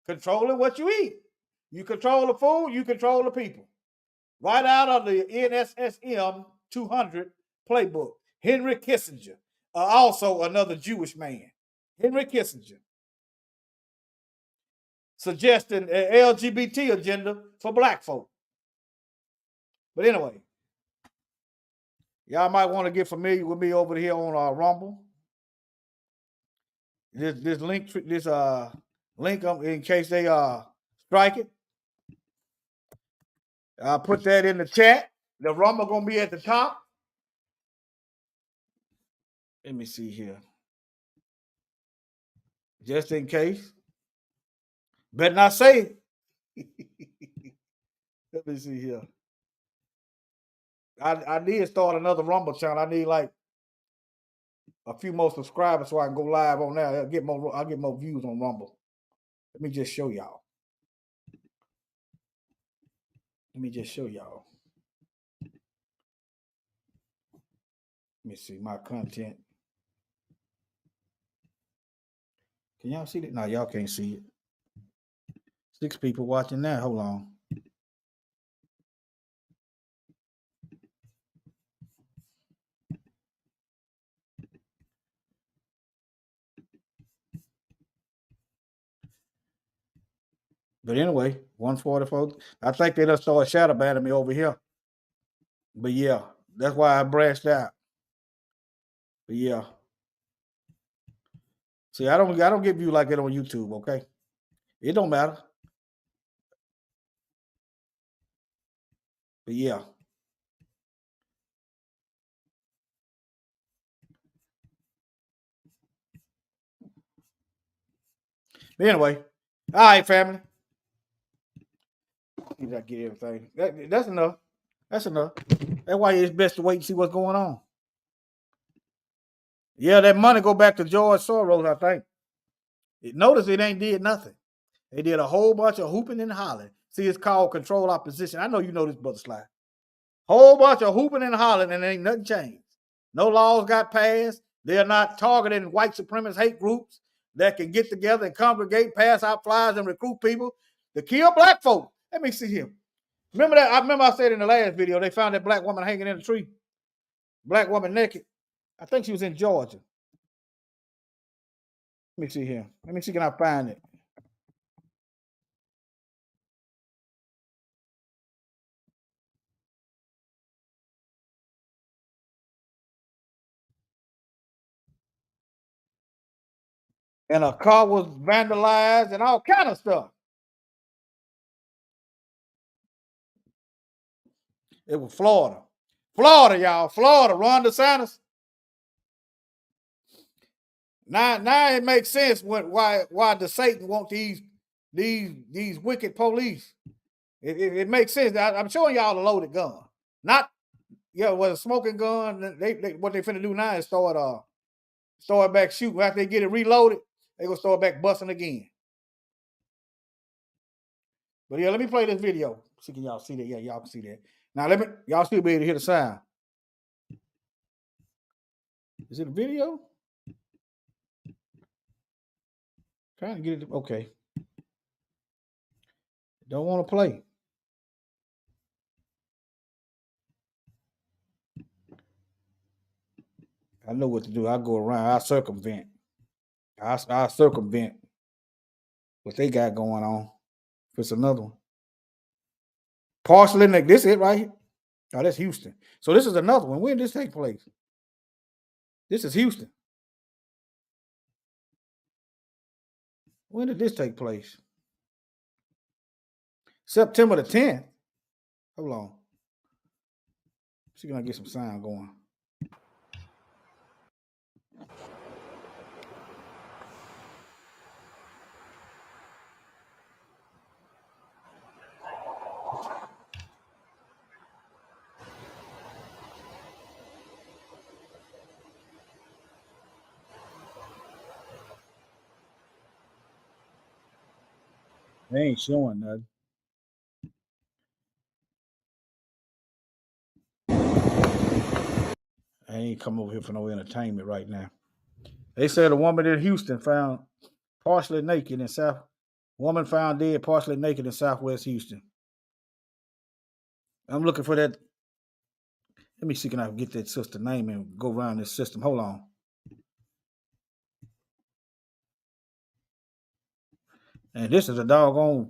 B: Controlling what you eat. You control the food, you control the people. Right out of the NSSM 200 playbook. Henry Kissinger, also another Jewish man. Henry Kissinger. Suggesting an LGBT agenda for black folk. But anyway, y'all might want to get familiar with me over here on Rumble. This link in case they strike it. I'll put that in the chat. The Rumble gonna be at the top. Let me see here. Just in case. Better not say it. Let me see here. I need to start another Rumble channel. I need like a few more subscribers so I can go live on there. I'll get more views on Rumble. Let me just show y'all. Let me see my content. Can y'all see it? No, y'all can't see it. 6 people watching now. Hold on. But anyway, 144. I think they done started shadow banning me over here. But yeah, that's why I branched out. But yeah. See, I don't give you like it on YouTube, okay? It don't matter. But yeah. But anyway, all right, family. Did I get everything? That's enough. That's enough. That's why it's best to wait and see what's going on. Yeah, that money go back to George Soros, I think. Notice it ain't did nothing. They did a whole bunch of hooping and hollering. See, it's called control opposition. I know you know this, Brother Sly. Whole bunch of hooping and hollering, and ain't nothing changed. No laws got passed. They're not targeting white supremacist hate groups that can get together and congregate, pass out flyers, and recruit people to kill black folk. Let me see here. Remember that? I said in the last video, they found that black woman hanging in a tree. Black woman naked. I think she was in Georgia. Let me see here. Let me see, can I find it? And a car was vandalized and all kind of stuff. It was Florida. Florida, y'all. Florida. Ron DeSantis. Now it makes sense why the Satan want these wicked police. It makes sense. I'm showing y'all the loaded gun. Not with a smoking gun. They what they finna do now is start back shooting. After they get it reloaded, they gonna start back busting again. But yeah, let me play this video. See, can y'all see that? Yeah, y'all can see that. Now y'all still be able to hear the sound. Is it a video? Trying to get it. Okay. Don't want to play. I know what to do. I go around. I circumvent. I circumvent what they got going on. If it's another one. Partially, this is it right here. Oh, that's Houston. So this is another one. When did this take place? This is Houston. When did this take place? September the 10th. Hold on. See, can I get some sound going? They ain't showing nothing. I ain't come over here for no entertainment right now. They said a woman in Houston found partially naked in woman found dead partially naked in Southwest Houston. I'm looking for that. Let me see, can I get that sister name and go around this system? Hold on. And this is a doggone.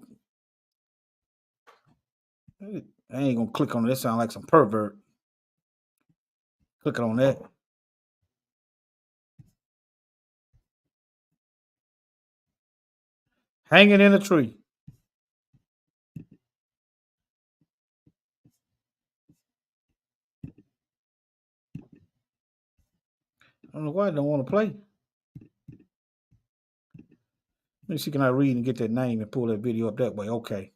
B: I ain't gonna click on it. That sound like some pervert. Clicking on that. Hanging in a tree. I don't know why I don't want to play. Let me see, can I read and get that name and pull that video up that way? Okay.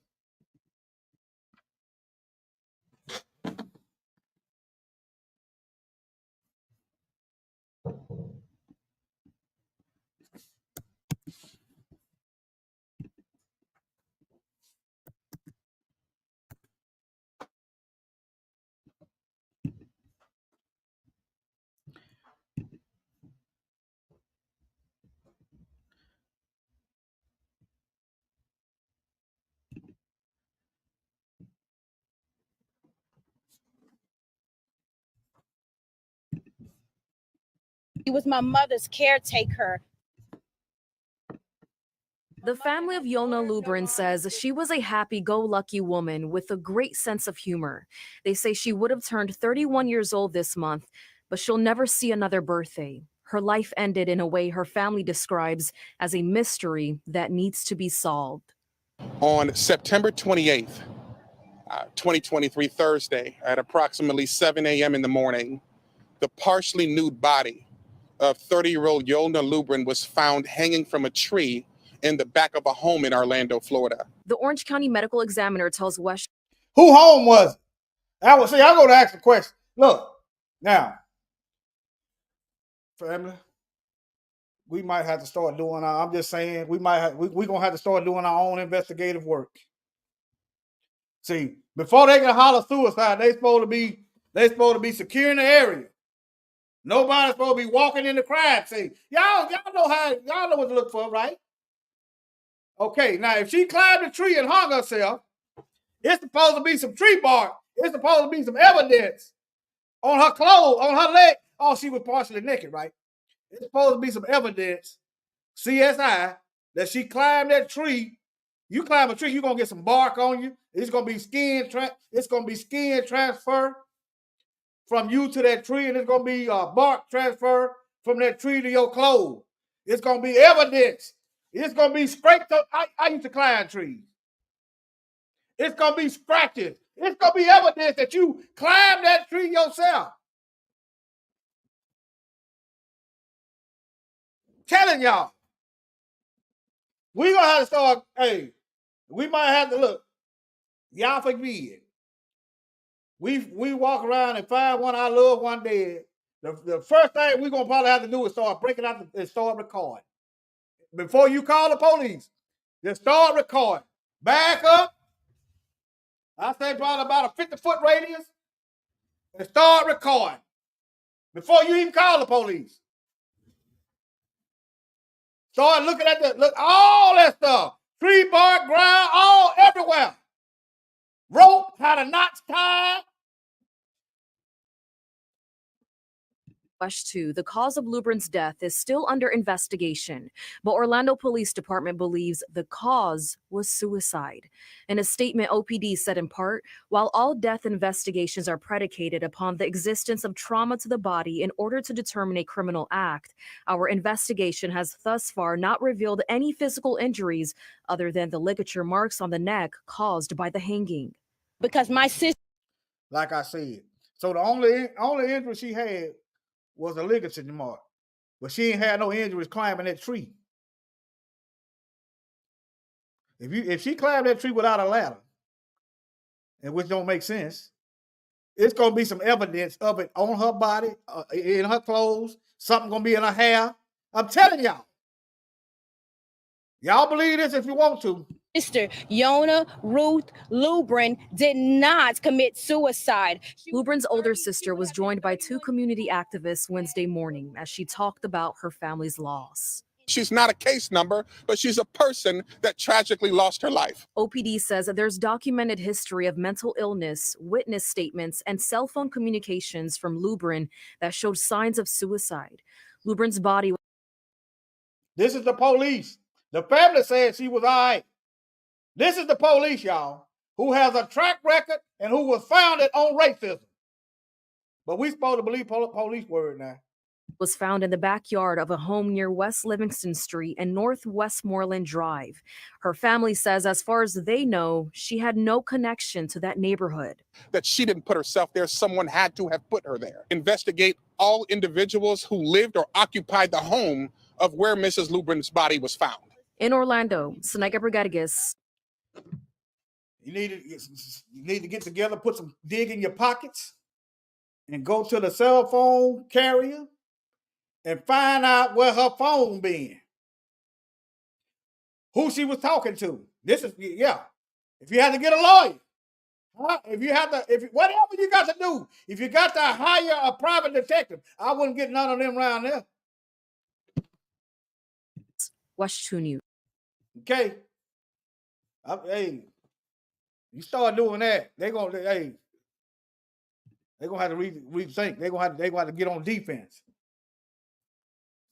H: He was my mother's caretaker. The family of Yona Lubrin says she was a happy-go-lucky woman with a great sense of humor. They say she would have turned 31 years old this month, but she'll never see another birthday. Her life ended in a way her family describes as a mystery that needs to be solved.
I: On September 28th, 2023, Thursday, at approximately 7 a.m. in the morning, the partially nude body of 30-year-old Yona Lubrin was found hanging from a tree in the back of a home in Orlando, Florida.
H: The Orange County Medical Examiner tells West.
B: Who home was it? I go to ask the question. Look, now, family, we might have to start doing I'm just saying, we're gonna have to start doing our own investigative work. See, before they can holler suicide, they supposed to be securing the area. Nobody's supposed to be walking in the crime scene. Y'all know what to look for, right? Okay, now if she climbed the tree and hung herself, it's supposed to be some tree bark. It's supposed to be some evidence on her clothes, on her leg. Oh, she was partially naked, right? It's supposed to be some evidence, CSI, that she climbed that tree. You climb a tree, you're gonna get some bark on you. It's gonna be skin transfer from you to that tree, and it's gonna be bark transfer from that tree to your clothes. It's gonna be evidence. It's gonna be scraped up. I used to climb trees. It's gonna be scratches. It's gonna be evidence that you climbed that tree yourself. Telling y'all, we gonna have to start. Hey, we might have to look. Y'all forget. We walk around and find one of our loved one dead. The first thing we're gonna probably have to do is start breaking out and start recording. Before you call the police, just start recording. Back up. I say probably about a 50-foot radius, and start recording before you even call the police. Start looking at all that stuff. Tree bark, ground, all everywhere. Rope, how the knots tied.
H: Question 2. The cause of Lubrin's death is still under investigation, but Orlando Police Department believes the cause was suicide. In a statement, OPD said in part, while all death investigations are predicated upon the existence of trauma to the body in order to determine a criminal act, our investigation has thus far not revealed any physical injuries other than the ligature marks on the neck caused by the hanging.
J: Because my sister,
B: like I said, so the only injury she had was a ligature mark, but she ain't had no injuries climbing that tree. If she climbed that tree without a ladder, and which don't make sense, it's gonna be some evidence of it on her body, in her clothes. Something gonna be in her hair. I'm telling y'all. Y'all believe this if you want to.
J: sister Yona Ruth Lubrin did not commit suicide.
H: Lubrin's older sister was joined by 2 community activists Wednesday morning as she talked about her family's loss.
I: She's not a case number, but she's a person that tragically lost her life.
H: OPD says that there's documented history of mental illness, witness statements, and cell phone communications from Lubrin that showed signs of suicide. Lubrin's body.
B: This is the police. The family said she was all right. This is the police, y'all, who has a track record and who was founded on racism. But we supposed to believe police word now.
H: Was found in the backyard of a home near West Livingston Street and North Westmoreland Drive. Her family says, as far as they know, she had no connection to that neighborhood.
I: That she didn't put herself there, someone had to have put her there. Investigate all individuals who lived or occupied the home of where Mrs. Lubrin's body was found.
H: In Orlando, Seneka Brigadicus.
B: You need to get together, put some dig in your pockets, and go to the cell phone carrier and find out where her phone been. Who she was talking to. This is, yeah. If you had to get a lawyer, whatever you got to do, if you got to hire a private detective, I wouldn't get none of them around there.
H: West 2 News.
B: Okay. Hey, you start doing that, they're gonna have to rethink. They're gonna have to get on defense.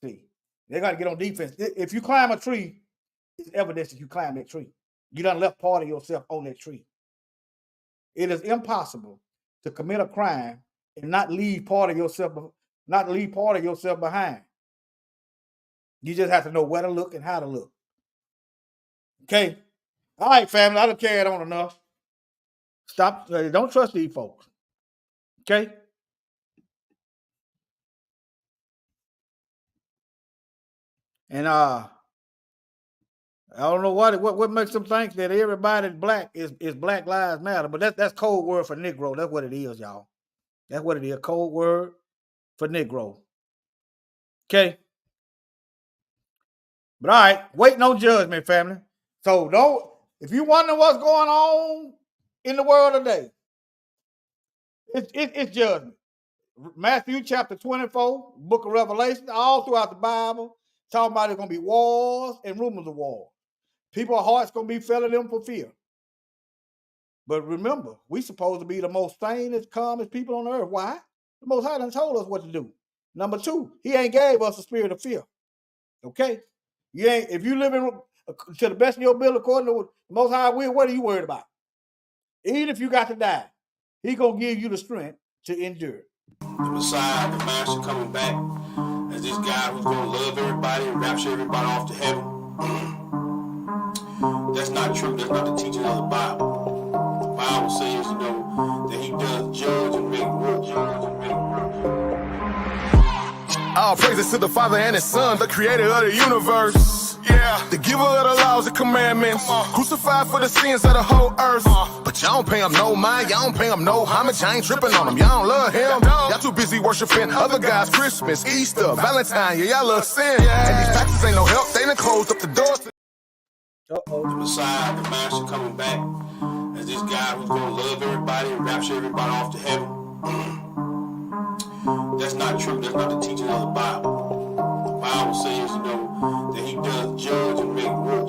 B: See, they got to get on defense. If you climb a tree is evidence that you climbed that tree. You done left part of yourself on that tree. It is impossible to commit a crime and not leave part of yourself behind. You just have to know where to look and how to look. Okay? All right, family, I done carried on enough. Stop. Don't trust these folks. Okay? And I don't know what makes them think that everybody black is Black Lives Matter, but that's code word for Negro. That's what it is, y'all. That's what it is. Code word for Negro. Okay. But all right, waiting on judgment, family. So if you wonder what's going on in the world today, it's judgment. Matthew chapter 24, book of Revelation, all throughout the Bible, talking about there's going to be wars and rumors of war. People's hearts going to be filling them for fear. But remember, we supposed to be the most sanest, calmest people on earth. Why? The Most High done told us what to do. Number two, he ain't gave us a spirit of fear. Okay? If you living to the best of your ability according to the Most High will, what are you worried about? Even if you got to die, he going to give you the strength to endure.
K: The Messiah, the Master coming back as this guy who's going to love everybody and rapture everybody off to heaven. That's not true. That's not the teaching of the Bible. The Bible says, that he does judge and make war.
A: All praises to the Father and His Son, the creator of the universe. Yeah, the giver of the laws and commandments, crucified for the sins of the whole earth. But y'all don't pay him no mind, y'all don't pay him no homage, I ain't tripping on him, y'all don't love him. Y'all too busy worshiping other guys, Christmas, Easter, Valentine, yeah, y'all love sin. And these taxes ain't no help, they done closed up the doors.
K: The Messiah, the Master coming back as this guy who's going to love everybody and rapture everybody off to heaven. That's not true. That's not the teaching of the Bible. The Bible says, that he does judge and make war.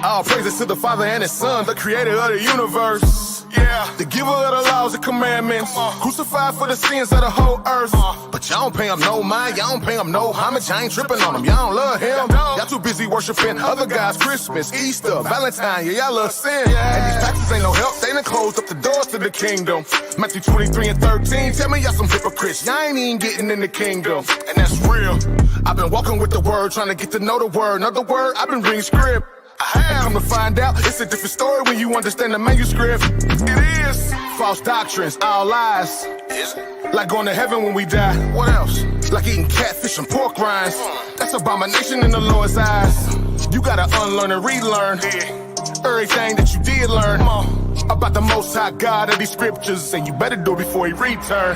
A: All praises to the Father and His Son, the creator of the universe. Yeah, the giver of the laws and commandments, crucified for the sins of the whole earth. But y'all don't pay him no mind, y'all don't pay him no homage, I ain't tripping on him, y'all don't love him. Y'all too busy worshiping other guys, Christmas, Easter, Valentine, yeah, y'all love sin. And these taxes ain't no help, they done closed up the doors to the kingdom. Matthew 23 and 13, tell me y'all some hypocrites, y'all ain't even getting in the kingdom. And that's real, I've been walking with the word, trying to get to know the word. Another word, I've been reading script. I have come to find out it's a different story when you understand the manuscript. It is false doctrines, all lies. Is it? Like going to heaven when we die. What else? Like eating catfish and pork rinds. That's abomination in the Lord's eyes. You gotta unlearn and relearn everything that you did learn about the Most High God of these scriptures, and you better do it before He return.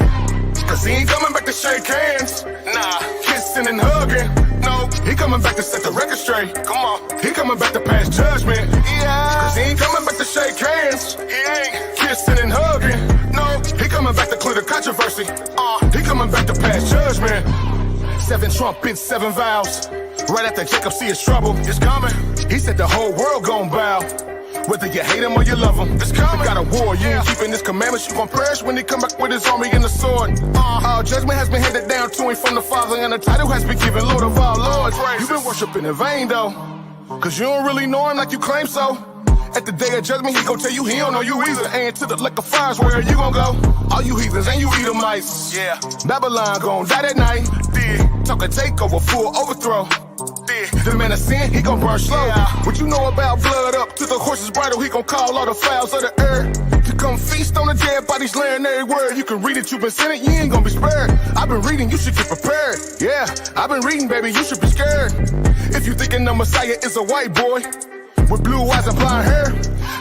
A: Cause He ain't coming back to shake hands. Nah, kissing and hugging. No, He coming back to set the record straight. Come on, He coming back to pass judgment. Yeah, cause He ain't coming back to shake hands. He ain't kissing and hugging. No, He coming back to clear the controversy. He coming back to pass judgment. 7 trumpets, 7 vows. Right after Jacob see his trouble, it's coming. He said the whole world gon' bow. Whether you hate him or you love him, it's coming. They got a war, you ain't keeping His commandments, you gon' perish when He come back with His army and the sword. All judgment has been handed down to Him from the Father, and the title has been given Lord of all lords. You've been worshiping in vain though, cause you don't really know Him like you claim so. At the day of judgment, He gon' tell you He don't know you either. And to the liquor fires, where you gon' go? All you heathens and you Edomites. Yeah, Babylon gon' die that night. Talk a takeover, full overthrow. The man of sin, he gon' burn slow. What you know about blood up to the horse's bridle? He gon' call all the fowls of the earth to come feast on the dead bodies, laying every word. You can read it, you been sinning, you ain't gonna be spared. I've been reading, you should get prepared. Yeah, I've been reading, baby, you should be scared. If you thinking the Messiah is a white boy with blue eyes and blonde hair,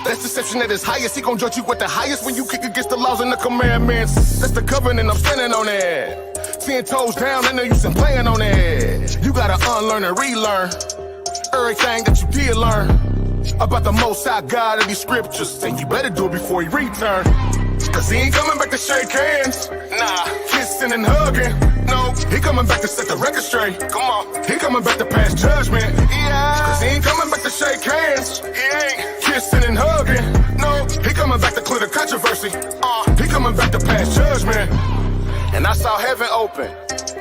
A: that's deception at its highest. He gon' judge you with the highest when you kick against the laws and the commandments. That's the covenant, I'm standing on it. 10 toes down, I know you been playing on it. You gotta unlearn and relearn everything that you did learn about the Most High God of these scriptures, and you better do it before He return. Cause He ain't coming back to shake hands. Nah, kissing and hugging. No, He coming back to set the record straight. Come on, He coming back to pass judgment. Yeah, cause He ain't coming back to shake hands. He ain't kissing and hugging. No, He coming back to clear the controversy. He coming back to pass judgment. And I saw heaven open,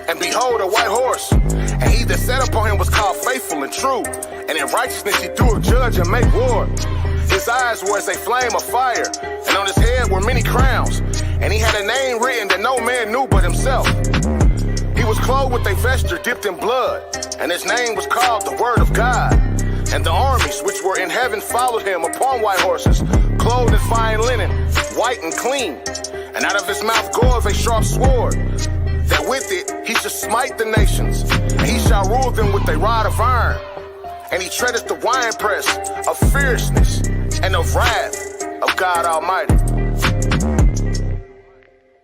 A: and behold, a white horse. And he that sat upon him was called Faithful and True. And in righteousness he doeth judge and make war. His eyes were as a flame of fire, and on his head were many crowns. And he had a name written that no man knew but himself. He was clothed with a vesture dipped in blood, and his name was called the Word of God. And the armies which were in heaven followed him upon white horses, clothed in fine linen, white and clean. And out of his mouth goeth a sharp sword, that with it he shall smite the nations, and he shall rule them with a rod of iron. And he treadeth the winepress of fierceness and of wrath of God Almighty.